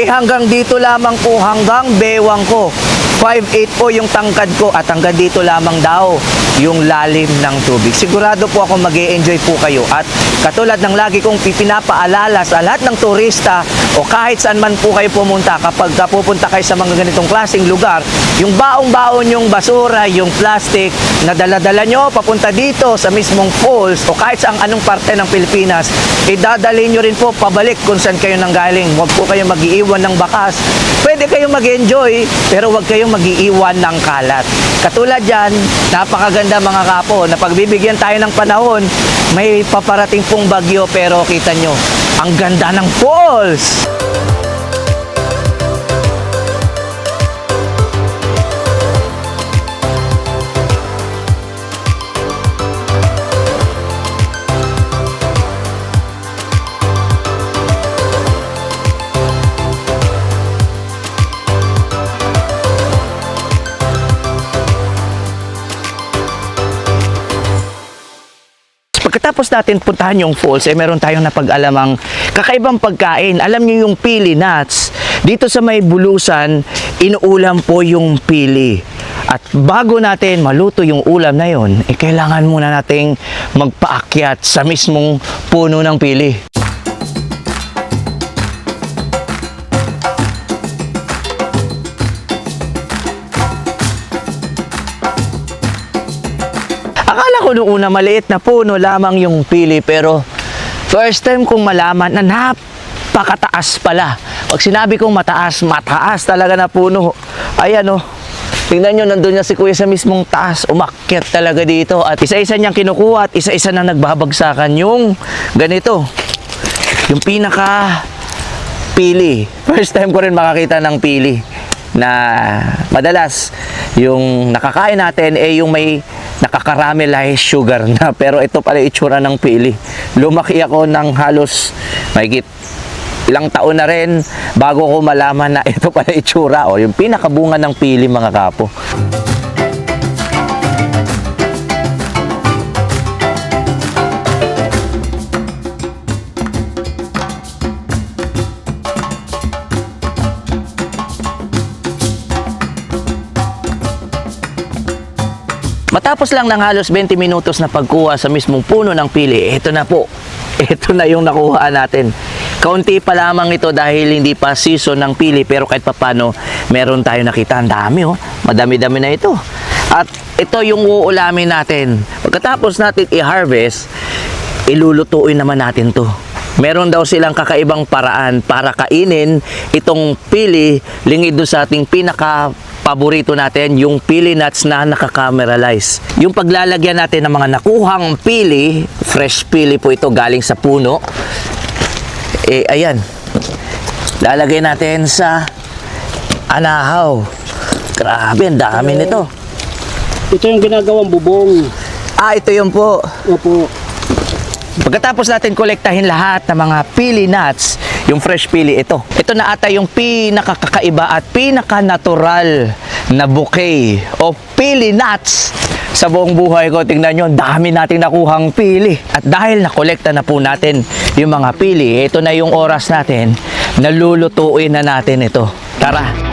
hanggang dito lamang po, hanggang bewang ko. 5'8" po yung tangkad ko at hanggang dito lamang daw yung lalim ng tubig. Sigurado po ako mag-e-enjoy po kayo at katulad ng lagi kong pinapaalala sa lahat ng turista o kahit saan man po kayo pumunta kapag pupunta kayo sa mga ganitong klaseng lugar, yung baong-baon yung basura, yung plastic na dala-dala nyo papunta dito sa mismong falls o kahit sa anong parte ng Pilipinas, idadali nyo rin po pabalik kung saan kayo nanggaling. Huwag po kayo mag-iiwan ng bakas. Pwede kayong mag-enjoy pero huwag kayong mag-iiwan ng kalat. Katulad yan, napakaganda mga kapo, na pagbibigyan tayo ng panahon, may paparating pong bagyo pero kita nyo, ang ganda ng falls! Pagkatapos natin puntahan yung falls, meron tayong napag-alamang kakaibang pagkain. Alam niyo yung pili nuts. Dito sa may Bulusan, inuulam po yung pili. At bago natin maluto yung ulam na yon, kailangan muna nating magpaakyat sa mismong puno ng pili. Akala ko noong una maliit na puno lamang yung pili, pero first time kong malaman na napakataas pala. Pag sinabi kong mataas, mataas talaga na puno. Ayan oh. Tingnan nyo, nandun niya si Kuya sa mismong taas. Umakyat talaga dito. At isa-isa niyang kinukuha at isa-isa na nagbabagsakan yung ganito. Yung pinaka pili. First time ko rin makakita ng pili. Na madalas, yung nakakain natin yung may nakakaramelize sugar na. Pero ito pala itsura ng pili. Lumaki ako ng halos mahigit ilang taon na rin bago ko malaman na ito pala itsura o yung pinakabunga ng pili, mga kapo. Matapos lang ng halos 20 minutos na pagkuha sa mismong puno ng pili, ito na po. Ito na yung nakuha natin. Kaunti pa lamang ito dahil hindi pa season ng pili, pero kahit papano meron tayo nakita. Ang dami oh. Madami-dami na ito. At ito yung uulamin natin. Pagkatapos natin i-harvest, ilulutuin naman natin to. Meron daw silang kakaibang paraan para kainin itong pili, lingid doon sa ating pinaka-paborito natin, yung pili nuts na nakakameralize. Yung paglalagyan natin ng mga nakuhang pili, fresh pili po ito galing sa puno, ayan, lalagay natin sa anahaw. Grabe, ang dami nito. Ito yung ginagawang bubong. Ito yun po. Opo. Pagkatapos natin kolektahin lahat ng mga pili nuts, yung fresh pili ito. Ito na ata yung pinakakaiba at pinaka-natural na bouquet o pili nuts sa buong buhay ko. Tingnan nyo, dami nating nakuhang pili. At dahil nakolekta na po natin yung mga pili, ito na yung oras natin na lulutuin na natin ito. Tara!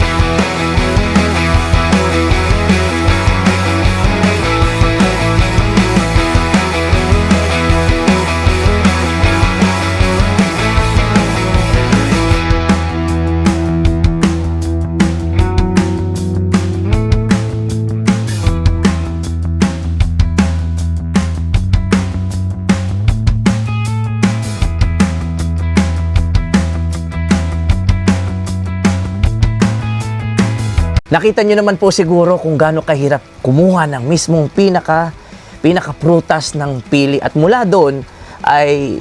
Nakita nyo naman po siguro kung gaano kahirap kumuha ng mismong pinaka-prutas ng pili. At mula doon ay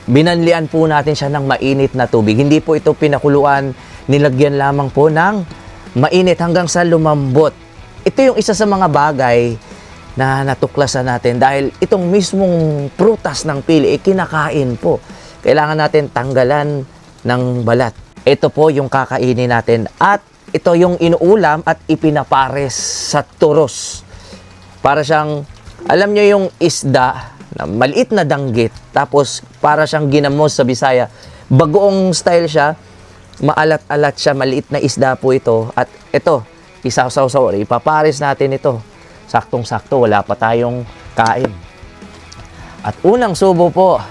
binanlian po natin siya ng mainit na tubig. Hindi po ito pinakuluan, nilagyan lamang po ng mainit hanggang sa lumambot. Ito yung isa sa mga bagay na natuklasan natin dahil itong mismong prutas ng pili, kinakain po. Kailangan natin tanggalan ng balat. Ito po yung kakainin natin at ito yung inuulam at ipinapares sa turos. Para siyang, alam nyo yung isda, na maliit na danggit, tapos para siyang ginamos sa Bisaya. Bagoong style siya, maalat-alat siya, maliit na isda po ito. At ito, isaw-saw-saw, ipapares natin ito. Saktong-sakto, wala pa tayong kain. At unang subo po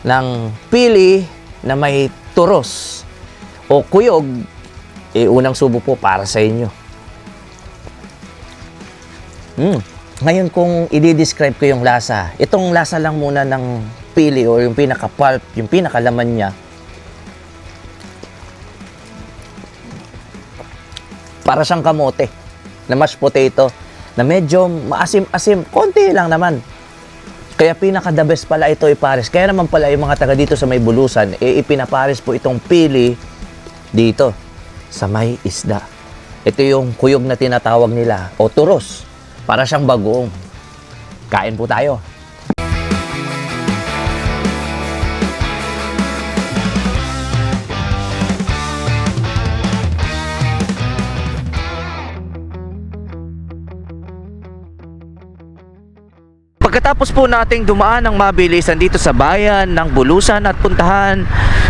ng pili na may turos o kuyog, unang subo po para sa inyo. Ngayon kung i-describe ko yung lasa, itong lasa lang muna ng pili o yung pinaka-pulp, yung pinakalaman niya. Para siyang kamote na mashed potato na medyo maasim-asim, konti lang naman. Kaya pinaka-the best pala ito ipares. Kaya naman pala yung mga taga dito sa may Bulusan, ipinapares po itong pili dito sa may isda. Ito yung kuyog na tinatawag nila o turos. Para siyang bagoong. Kain po tayo. Pagkatapos po nating dumaan ng mabilisan dito sa bayan ng Bulusan at puntahan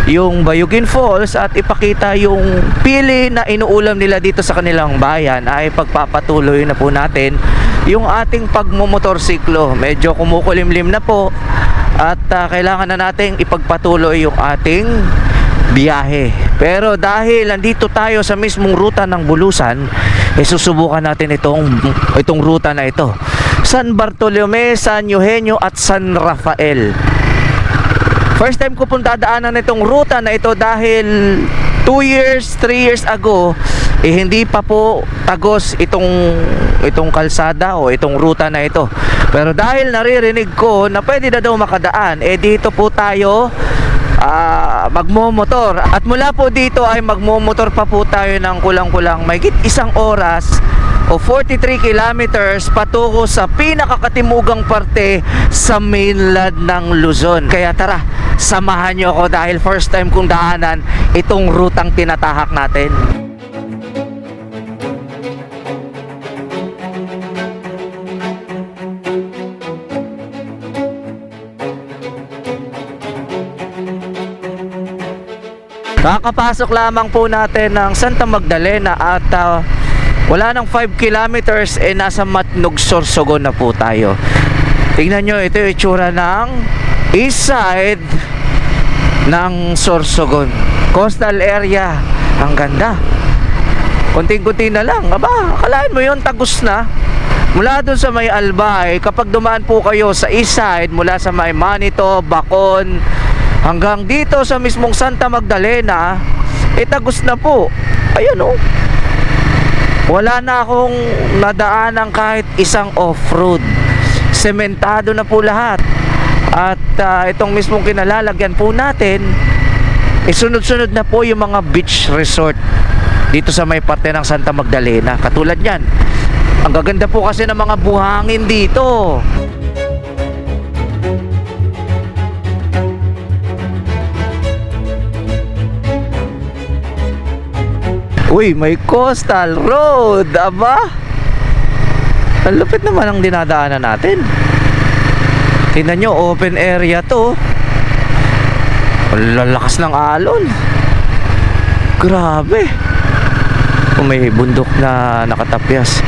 yung Bayugin Falls at ipakita yung pili na inuulam nila dito sa kanilang bayan, ay pagpapatuloy na po natin yung ating pagmumotorsiklo. Medyo kumukulimlim na po at kailangan na nating ipagpatuloy yung ating biyahe. Pero dahil nandito tayo sa mismong ruta ng Bulusan, susubukan natin itong ruta na ito. San Bartolome, San Eugenio at San Rafael. First time ko pong dadaanan itong ruta na ito dahil 2 years, 3 years ago, hindi pa po tagos itong kalsada o itong ruta na ito. Pero dahil naririnig ko na pwede na daw makadaan, dito po tayo magmomotor. At mula po dito ay magmomotor pa po tayo ng kulang-kulang mahigit 1 oras o 43 kilometers patungo sa pinakakatimugang parte sa mainland ng Luzon. Kaya tara, samahan nyo ako dahil first time kong daanan itong rutang tinatahak natin. Kakapasok lamang po natin ng Santa Magdalena at wala nang 5 kilometers nasa Matnog, Sorsogon na po tayo. Tingnan nyo, ito yung itsura ng east side ng Sorsogon. Coastal area. Ang ganda. Kunting-kunti na lang. Aba, akalain mo yun, tagos na. Mula dun sa may Albay, kapag dumaan po kayo sa east side, mula sa may Manito, Bacon, hanggang dito sa mismong Santa Magdalena, tagos na po. Ayan o. Wala na akong nadaanan kahit isang off-road. Sementado na po lahat. At itong mismong kinalalagyan po natin, sunod-sunod na po yung mga beach resort dito sa may parte ng Santa Magdalena. Katulad yan. Ang gaganda po kasi ng mga buhangin dito. Uy, may coastal road, aba. Ang lupit naman ang dinadaanan natin. Tingnan nyo, open area to. Ang lalakas ng alon. Grabe. May bundok na nakatapyas.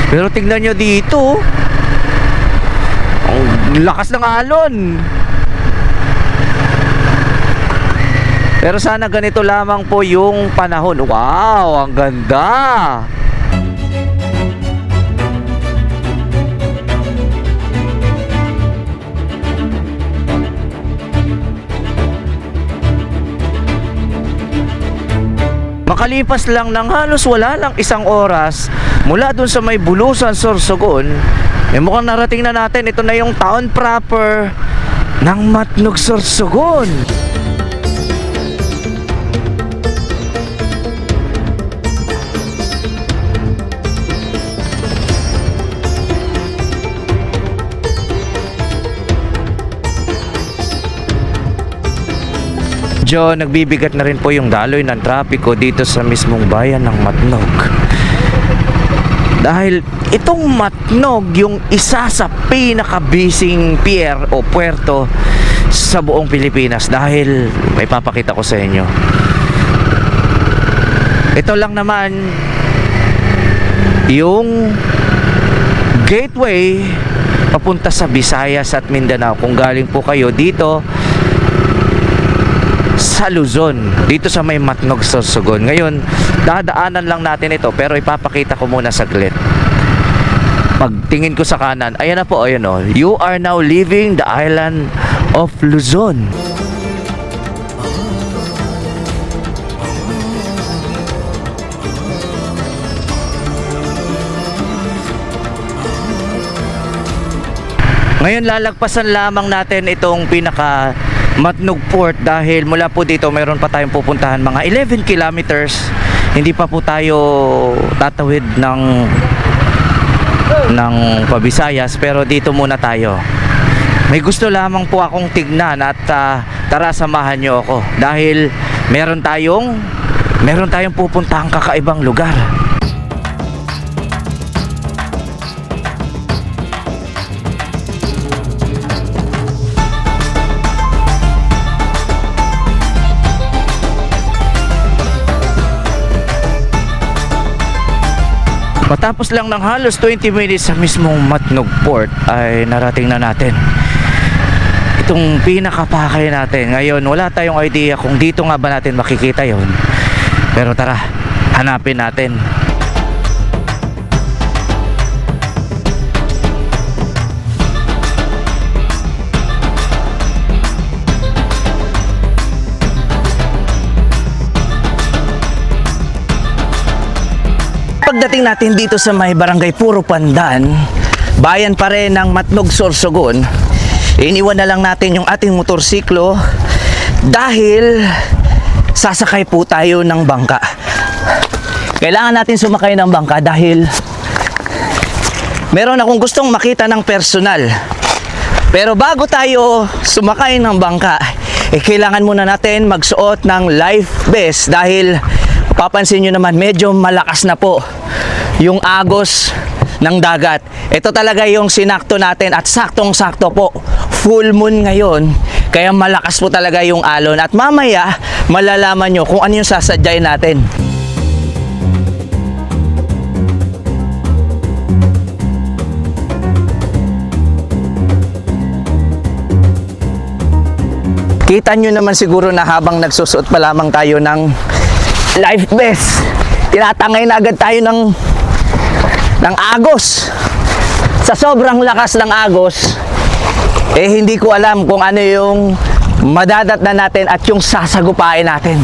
Pero tingnan nyo dito, ang lakas ng alon. Pero sana ganito lamang po yung panahon. Wow, ang ganda! Makalipas lang ng halos wala lang 1 oras mula dun sa may Bulusan, Sorsogon, mukhang narating na natin. Ito na yung town proper ng Matnog, Sorsogon. Medyo nagbibigat na rin po yung daloy ng trapiko dito sa mismong bayan ng Matnog. Dahil itong Matnog yung isa sa pinaka-busy pier o puerto sa buong Pilipinas. Dahil may papakita ko sa inyo. Ito lang naman yung gateway papunta sa Visayas at Mindanao. Kung galing po kayo dito sa Luzon, dito sa may Matnog, Sorsogon. Ngayon, dadaanan lang natin ito, pero ipapakita ko muna saglit. Pagtingin ko sa kanan, ayan na po, ayan o. You are now leaving the island of Luzon. Ngayon, lalagpasan lamang natin itong pinaka Matnog Port dahil mula po dito mayroon pa tayong pupuntahan mga 11 kilometers. Hindi pa po tayo tatawid ng Pabisayas, pero dito muna tayo. May gusto lamang po akong tignan at tara samahan nyo ako dahil meron tayong pupuntahang kakaibang lugar. Matapos lang ng halos 20 minutes sa mismong Matnog Port ay narating na natin itong pinakapakay natin. Ngayon wala tayong idea kung dito nga ba natin makikita yon. Pero tara, hanapin natin. Pagdating natin dito sa may barangay Puro Pandan, bayan pa rin ng Matnog, Sorsogon, iniwan na lang natin yung ating motorsiklo dahil sasakay po tayo ng bangka. Kailangan natin sumakay ng bangka dahil meron akong gustong makita ng personal. Pero bago tayo sumakay ng bangka, kailangan muna natin magsuot ng life vest dahil papansin nyo naman medyo malakas na po yung agos ng dagat. Ito talaga yung sinakto natin at saktong-sakto po. Full moon ngayon, kaya malakas po talaga yung alon. At mamaya, malalaman nyo kung ano yung sasadyay natin. Kita nyo naman siguro na habang nagsusuot pa lamang tayo ng life vest, tinatangay na agad tayo ng agos. Sa sobrang lakas ng agos, hindi ko alam kung ano yung madadatnan natin at yung sasagupain natin.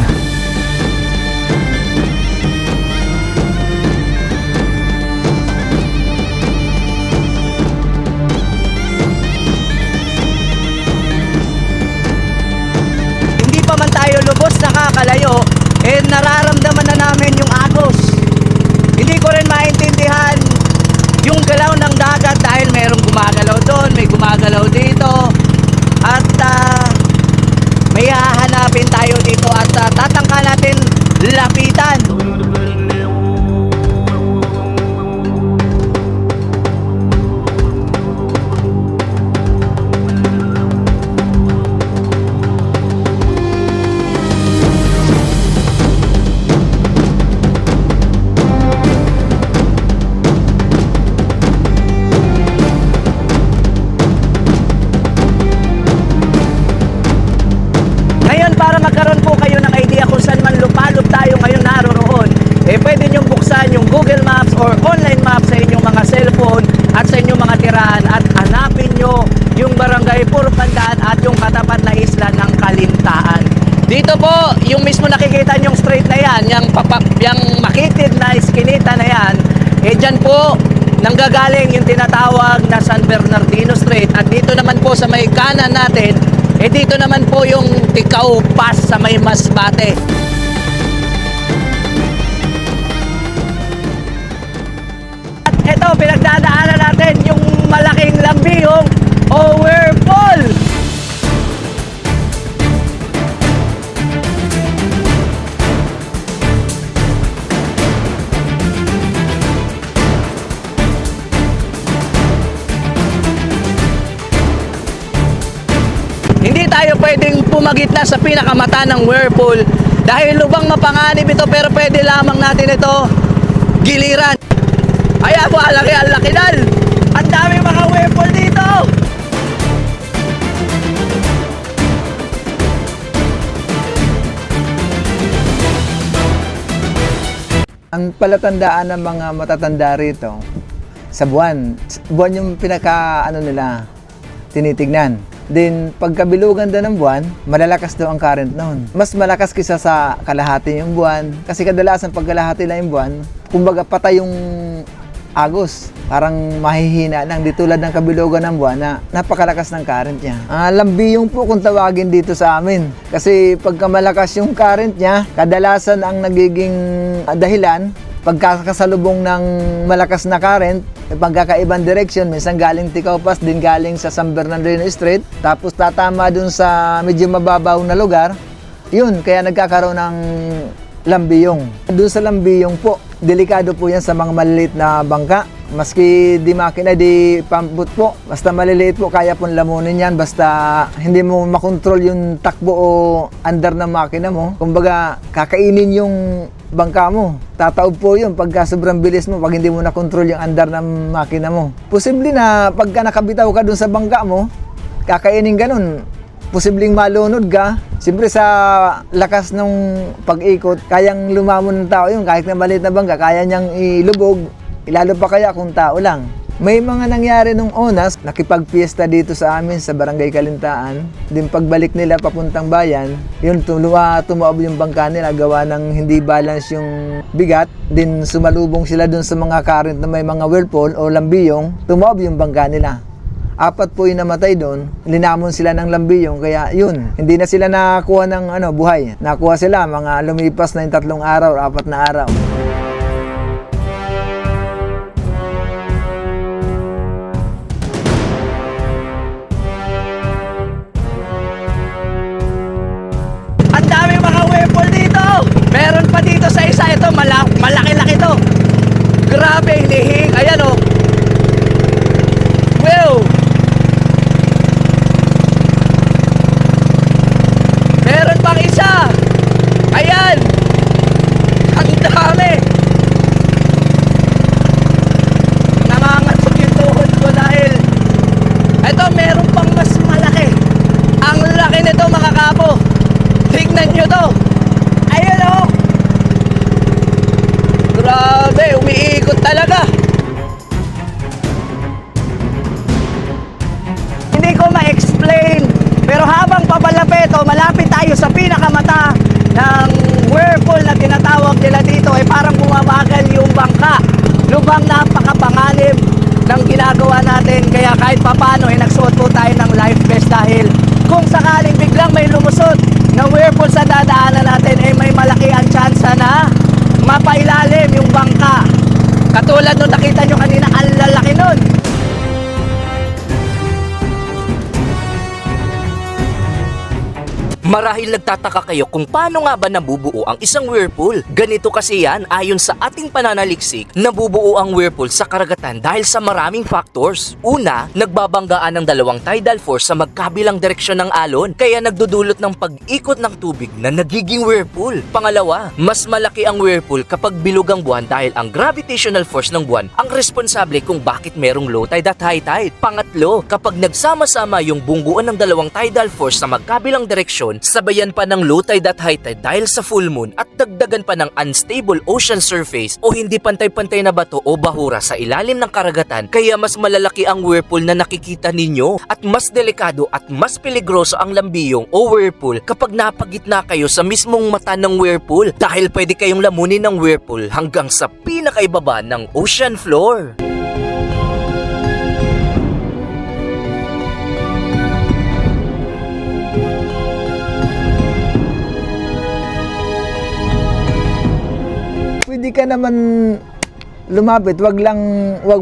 Hindi pa man tayo lubos nakakalayo, nararamdaman na namin yung agos. Hindi ko rin maintindihan yung galaw ng dagat dahil merong gumagalaw doon, may gumagalaw dito. At may hahanapin tayo dito at tatangka natin lapitan. Para magkaroon po kayo ng idea kung saan man lupalop tayo ngayon naroroon, pwede nyo buksan yung Google Maps or online maps sa inyong mga cellphone at sa inyong mga tirahan at hanapin nyo yung barangay Puro Pandan at yung katapat na isla ng Kalintaan. Dito po, yung mismo nakikita nyong straight na yan, yung makitid na iskinita na yan, dyan po nanggagaling yung tinatawag na San Bernardino Street. At dito naman po sa may kanan natin, dito naman po yung Ticao Pass sa may Masbate. At ito, pinagdadaanan natin yung malaking lambihong Overfall. Hindi tayo pwedeng pumagitna sa pinakamata ng whirlpool dahil lubang mapanganib ito, pero pwede lamang natin ito giliran. Ay ako, ang laki dal! Ang dami mga whirlpool dito! Ang palatandaan ng mga matatanda rito, sa buwan. Buwan yung nila, tinitignan. Then, pagkabilugan daw ng buwan, malalakas daw ang current noon. Mas malakas kisa sa kalahati yung buwan. Kasi kadalasan pag kalahati lang yung buwan, kumbaga patay yung agos. Parang mahihina lang. Di tulad ng kabilugan ng buwan na napakalakas ng current niya. Lambiyong po kung tawagin dito sa amin. Kasi pagka malakas yung current niya, kadalasan ang nagiging dahilan, pagkakasalubong ng malakas na current, pagkakaibang direction, minsan galing Ticao Pass, din galing sa San Bernardino Street, tapos tatama dun sa medyo mababaw na lugar, yun, kaya nagkakaroon ng lambiyong. Dun sa lambiyong po, delikado po yan sa mga maliliit na bangka. Maski di makina, di pambut po. Basta maliliit po, kaya pong lamunin yan. Basta hindi mo makontrol yung takbo o andar ng makina mo. Kumbaga, kakainin yung bangka mo. Tataob po yun pagka sobrang bilis mo, pag hindi mo na-control yung andar ng makina mo. Posible na pagka nakabitaw ka dun sa bangka mo, kakainin ganun. Posibleng malunod ka. Siyempre sa lakas ng pag-ikot, kayang lumamon ng tao yun. Kahit na maliit na bangka, kaya niyang ilubog. Ilalo pa kaya kung tao lang. May mga nangyari nung onas, nakipagpiesta dito sa amin sa Barangay Kalintaan. Din pagbalik nila papuntang bayan, yun tumaob yung bangka nila, gawa ng hindi balance yung bigat. Din sumalubong sila dun sa mga current na may mga whirlpool o lambiyong, tumaob yung bangka nila. 4 po yung namatay doon, linamon sila ng lambiyong, kaya yun, hindi na sila nakakuha ng buhay. Nakuha sila, mga lumipas na yung 3 araw, 4 na araw. Ang dami mga whirlpool dito! Meron pa dito sa isa, ito malaki-laki to. Grabe, hinihing. Ayan o. Wow! Meron pang isa. Ayan. Ang dami. Nangangatok yung tuhod ko dahil ito, meron pang mas malaki. Ang laki nito mga kapo. Tignan nyo to. Ayun o. Grabe, umiikot talaga. Hindi ko ma-explain. Pero habang papalapit o malapit tayo sa pinakamata ng whirlpool na tinatawag nila dito, ay parang bumabagal yung bangka. Lubang napakapanganib ng ginagawa natin. Kaya kahit papano ay nagsuot po tayo ng life vest dahil kung sakaling biglang may lumusot na whirlpool sa dadaanan natin, ay may malaki ang tsansa na mapailalim yung bangka. Katulad nung nakita nyo kanina, ang lalaki nun. Marahil nagtataka kayo kung paano nga ba nabubuo ang isang whirlpool. Ganito kasi yan, ayon sa ating pananaliksik, nabubuo ang whirlpool sa karagatan dahil sa maraming factors. Una, nagbabanggaan ng 2 tidal force sa magkabilang direksyon ng alon, kaya nagdudulot ng pag-ikot ng tubig na nagiging whirlpool. Pangalawa, mas malaki ang whirlpool kapag bilog ang buwan dahil ang gravitational force ng buwan ang responsable kung bakit merong low tide at high tide. Pangatlo, kapag nagsama-sama yung bungguan ng 2 tidal force sa magkabilang direksyon, sabayan pa ng low tide at high tide dahil sa full moon at dagdagan pa ng unstable ocean surface o hindi pantay-pantay na bato o bahura sa ilalim ng karagatan, kaya mas malalaki ang whirlpool na nakikita ninyo at mas delikado at mas peligroso ang lambiyong o whirlpool kapag napagitna kayo sa mismong mata ng whirlpool dahil pwede kayong lamunin ng whirlpool hanggang sa pinakaibaba ng ocean floor. Pwede ka naman lumapit, wag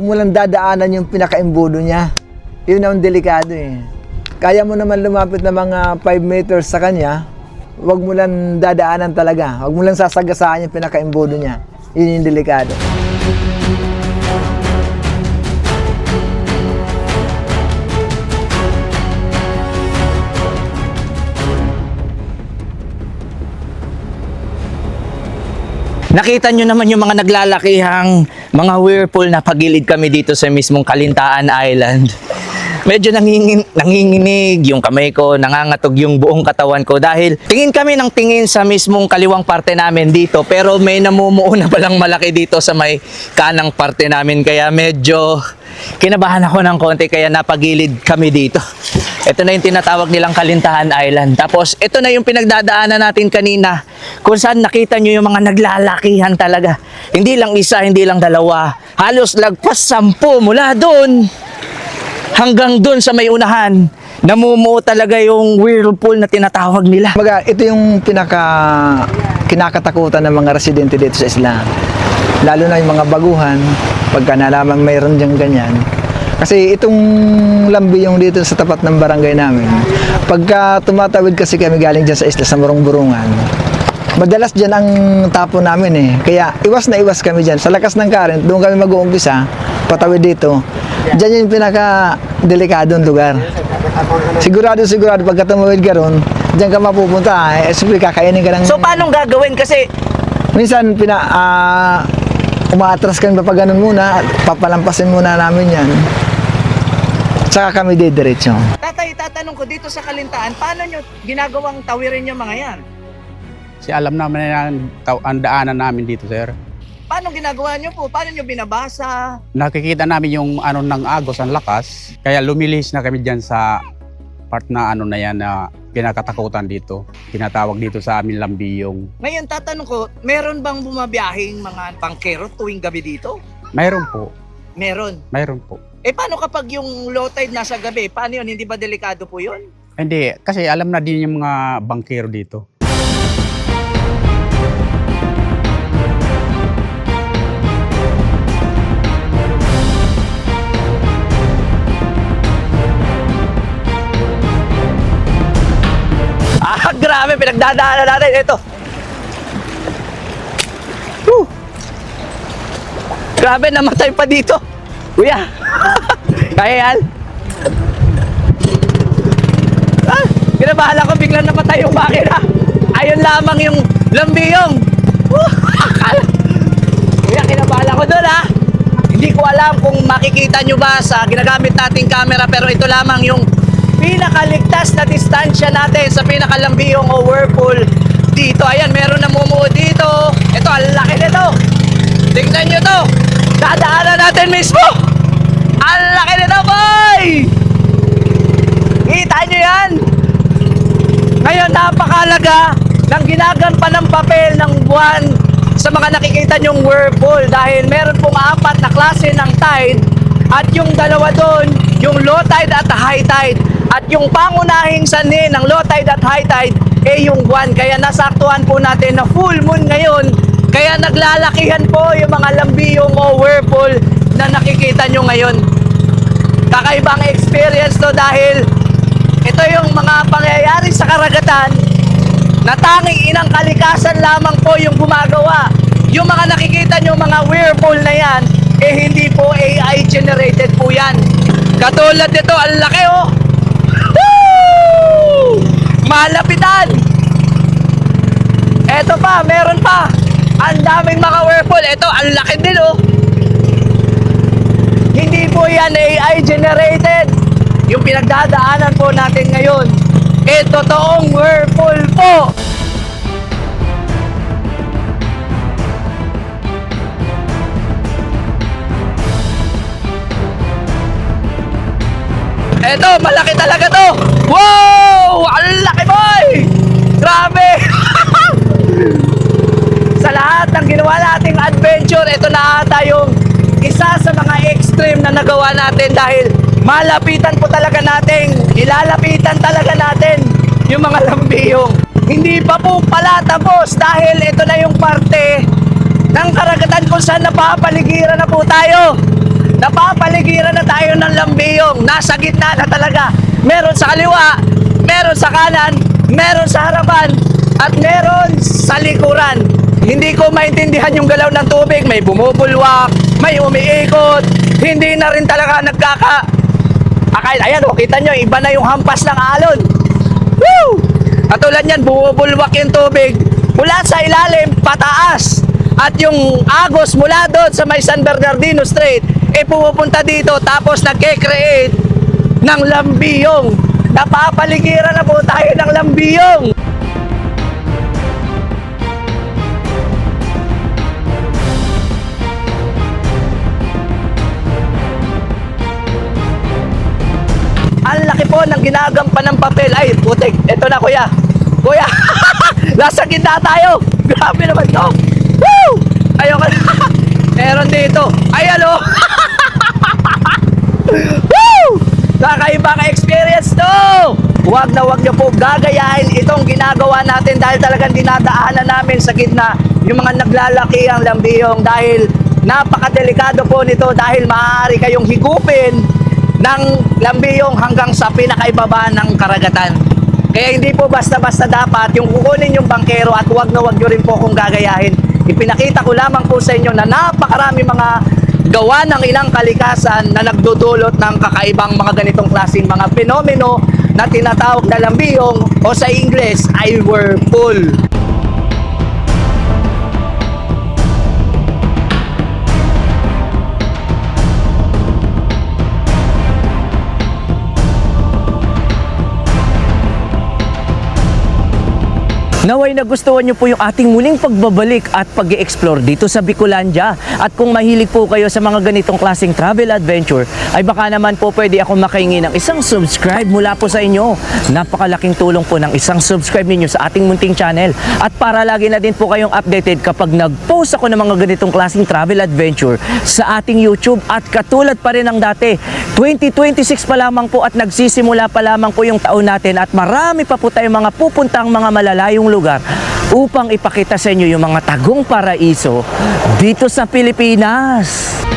mo lang dadaanan yung pinaka-imbudo niya. Yun ang delikado eh. Kaya mo naman lumapit na mga 5 meters sa kanya, wag mo lang dadaanan talaga. Wag mo lang sasagasaan yung pinaka-imbudo niya. Yun yung delikado. Nakita nyo naman yung mga naglalakihang mga whirlpool na pagilid kami dito sa mismong Kalintaan Island. Medyo nanginginig yung kamay ko, nangangatog yung buong katawan ko dahil tingin kami ng tingin sa mismong kaliwang parte namin dito, pero may namumuo na palang malaki dito sa may kanang parte namin, kaya medyo kinabahan ako ng konti, kaya napagilid kami dito. Ito na yung tinatawag nilang Kalintaan Island. Tapos ito na yung pinagdadaanan natin kanina, kung saan nakita nyo yung mga naglalakihan talaga. Hindi lang isa, hindi lang dalawa, halos lagpas 10 mula doon hanggang doon sa may unahan. Namumuo talaga yung whirlpool na tinatawag nila. Kumbaga, ito yung kinakatakutan ng mga residente dito sa isla. Lalo na yung mga baguhan, pagka nalaman mayroon diyang ganyan. Kasi itong lambiyong dito sa tapat ng barangay namin, pagka tumatawid kasi kami galing dyan sa isla sa Burong-Burungan, madalas dyan ang tapo namin eh. Kaya iwas na iwas kami dyan. Sa lakas ng current, doon kami mag-uumpisa. patawid dito, dyan yung pinaka-delikadong lugar. Sigurado pagka tumawid ka ron, dyan ka mapupunta, siyempre kakainin ka ng... So paano gagawin? Kasi Minsan, umaatras kami pa ganun muna, papalampasin muna namin yan. Saka kami didiretso. tatay, tatanong ko dito sa Kalintaan, paano nyo ginagawang tawirin yung mga yan? Kasi alam naman na ang daanan namin dito, sir. Paano ginagawa nyo po? Paano nyo binabasa? Nakikita namin yung ng agos, ang lakas. Kaya lumilihis na kami dyan sa part na na yan na pinakatakutan dito. Tinatawag dito sa amin Lambiyong. Ngayon, tatanong ko, meron bang bumabiyahing mga bangkero tuwing gabi dito? Mayroon po. Meron. Mayroon po. Eh paano kapag yung low tide nasa gabi? Paano yun? Hindi ba delikado po yun? Hindi, kasi alam na din yung mga bangkero dito. Grabe, pinagdadaanan natin. Ito. Whew. Grabe, namatay pa dito. Kuya. Kaya yan. Kinabahala ko biglang napatay yung makina. Ayun lamang yung Lambiyong. Kuya, kinabahala ko doon ha. Hindi ko alam kung makikita nyo ba sa ginagamit nating camera, pero ito lamang yung pinakaligtas na distansya natin sa pinakalambiyong o whirlpool dito. Ayan, meron namumuo dito. Ito, ang laki nito. Tingnan nyo to. Dadaanan natin mismo. Ang laki nito, boy! Kita nyo yan? Ngayon, napakalaga ng ginagampan ng papel ng buwan sa mga nakikita nyong whirlpool dahil meron pong 4 na klase ng tide at yung dalawa doon, yung low tide at high tide. At yung pangunahing sanhi ng low tide at high tide yung buwan. Kaya nasaktuhan po natin na full moon ngayon. Kaya naglalakihan po yung mga lambiyong o whirlpool na nakikita nyo ngayon. Kakaibang experience to dahil ito yung mga pangyayari sa karagatan na tanging inang kalikasan lamang po yung gumagawa. Yung mga nakikita nyo mga whirlpool na yan, hindi po AI generated po yan. Katulad nito, ang laki oh. Woo! Malapitan. Eto pa, meron pa. Ang daming mga whirlpool. Eto, ang laki din oh. Hindi po yan AI generated. Yung pinagdadaanan po natin ngayon, totoong whirlpool po. Eto, malaki talaga to. Wow! Ang laki, boy! Grabe! Sa lahat ng ginawa nating adventure, ito na ata yung isa sa mga extreme na nagawa natin dahil malapitan po talaga natin, ilalapitan talaga natin yung mga lambiyong. Hindi pa po pala tapos dahil ito na yung parte ng karagatan kung saan napapaligiran na po tayo. Napapaligiran na tayo ng lambiyong. Nasa gitna na talaga. Meron sa kaliwa, meron sa kanan, meron sa harapan, at meron sa likuran. Hindi ko maintindihan yung galaw ng tubig. May bumubulwak, may umiikot. Hindi na rin talaga ayan, kita nyo, iba na yung hampas ng alon. Woo! Katulad yan, bumubulwak yung tubig mula sa ilalim, pataas. At yung agos mula doon sa may San Bernardino Strait, pumupunta dito tapos nagke-create ng lambiyong. Napapaligiran na po tayo ng lambiyong. Ang laki po ng ginagampan ng papel. Ay, putik. Ito na, kuya. Kuya, nasa gitna tayo. Grabe naman to. Woo! Ayoko na. Meron dito. Ayan o. Woo! Kakaibang experience to. Huwag na huwag nyo po gagayahin itong ginagawa natin dahil talagang dinadaanan namin sa gitna yung mga naglalaki ang lambiyong dahil napakadelikado po nito dahil maaari kayong higupin ng lambiyong hanggang sa pinakaibaba ng karagatan. Kaya hindi po basta-basta dapat yung kukunin yung bangkero at huwag na huwag nyo rin po kung gagayahin. Ipinakita ko lamang po sa inyo na napakarami mga gawa ng ilang kalikasan na nagdudulot ng kakaibang mga ganitong klaseng mga fenomeno na tinatawag na lambiyong o sa Ingles ay whirlpool. Naway nagustuhan nyo po yung ating muling pagbabalik at pag-i-explore dito sa Bicolandia. At kung mahilig po kayo sa mga ganitong klaseng travel adventure, ay baka naman po pwede akong makahingi ng isang subscribe mula po sa inyo. Napakalaking tulong po ng isang subscribe ninyo sa ating munting channel. At para lagi na din po kayong updated kapag nag-post ako ng mga ganitong klaseng travel adventure sa ating YouTube. At katulad pa rin ng dati, 2026 pa lamang po at nagsisimula pa lamang po yung taon natin at marami pa po tayong mga pupuntang mga malalayong lugar upang ipakita sa inyo yung mga tagong paraiso dito sa Pilipinas.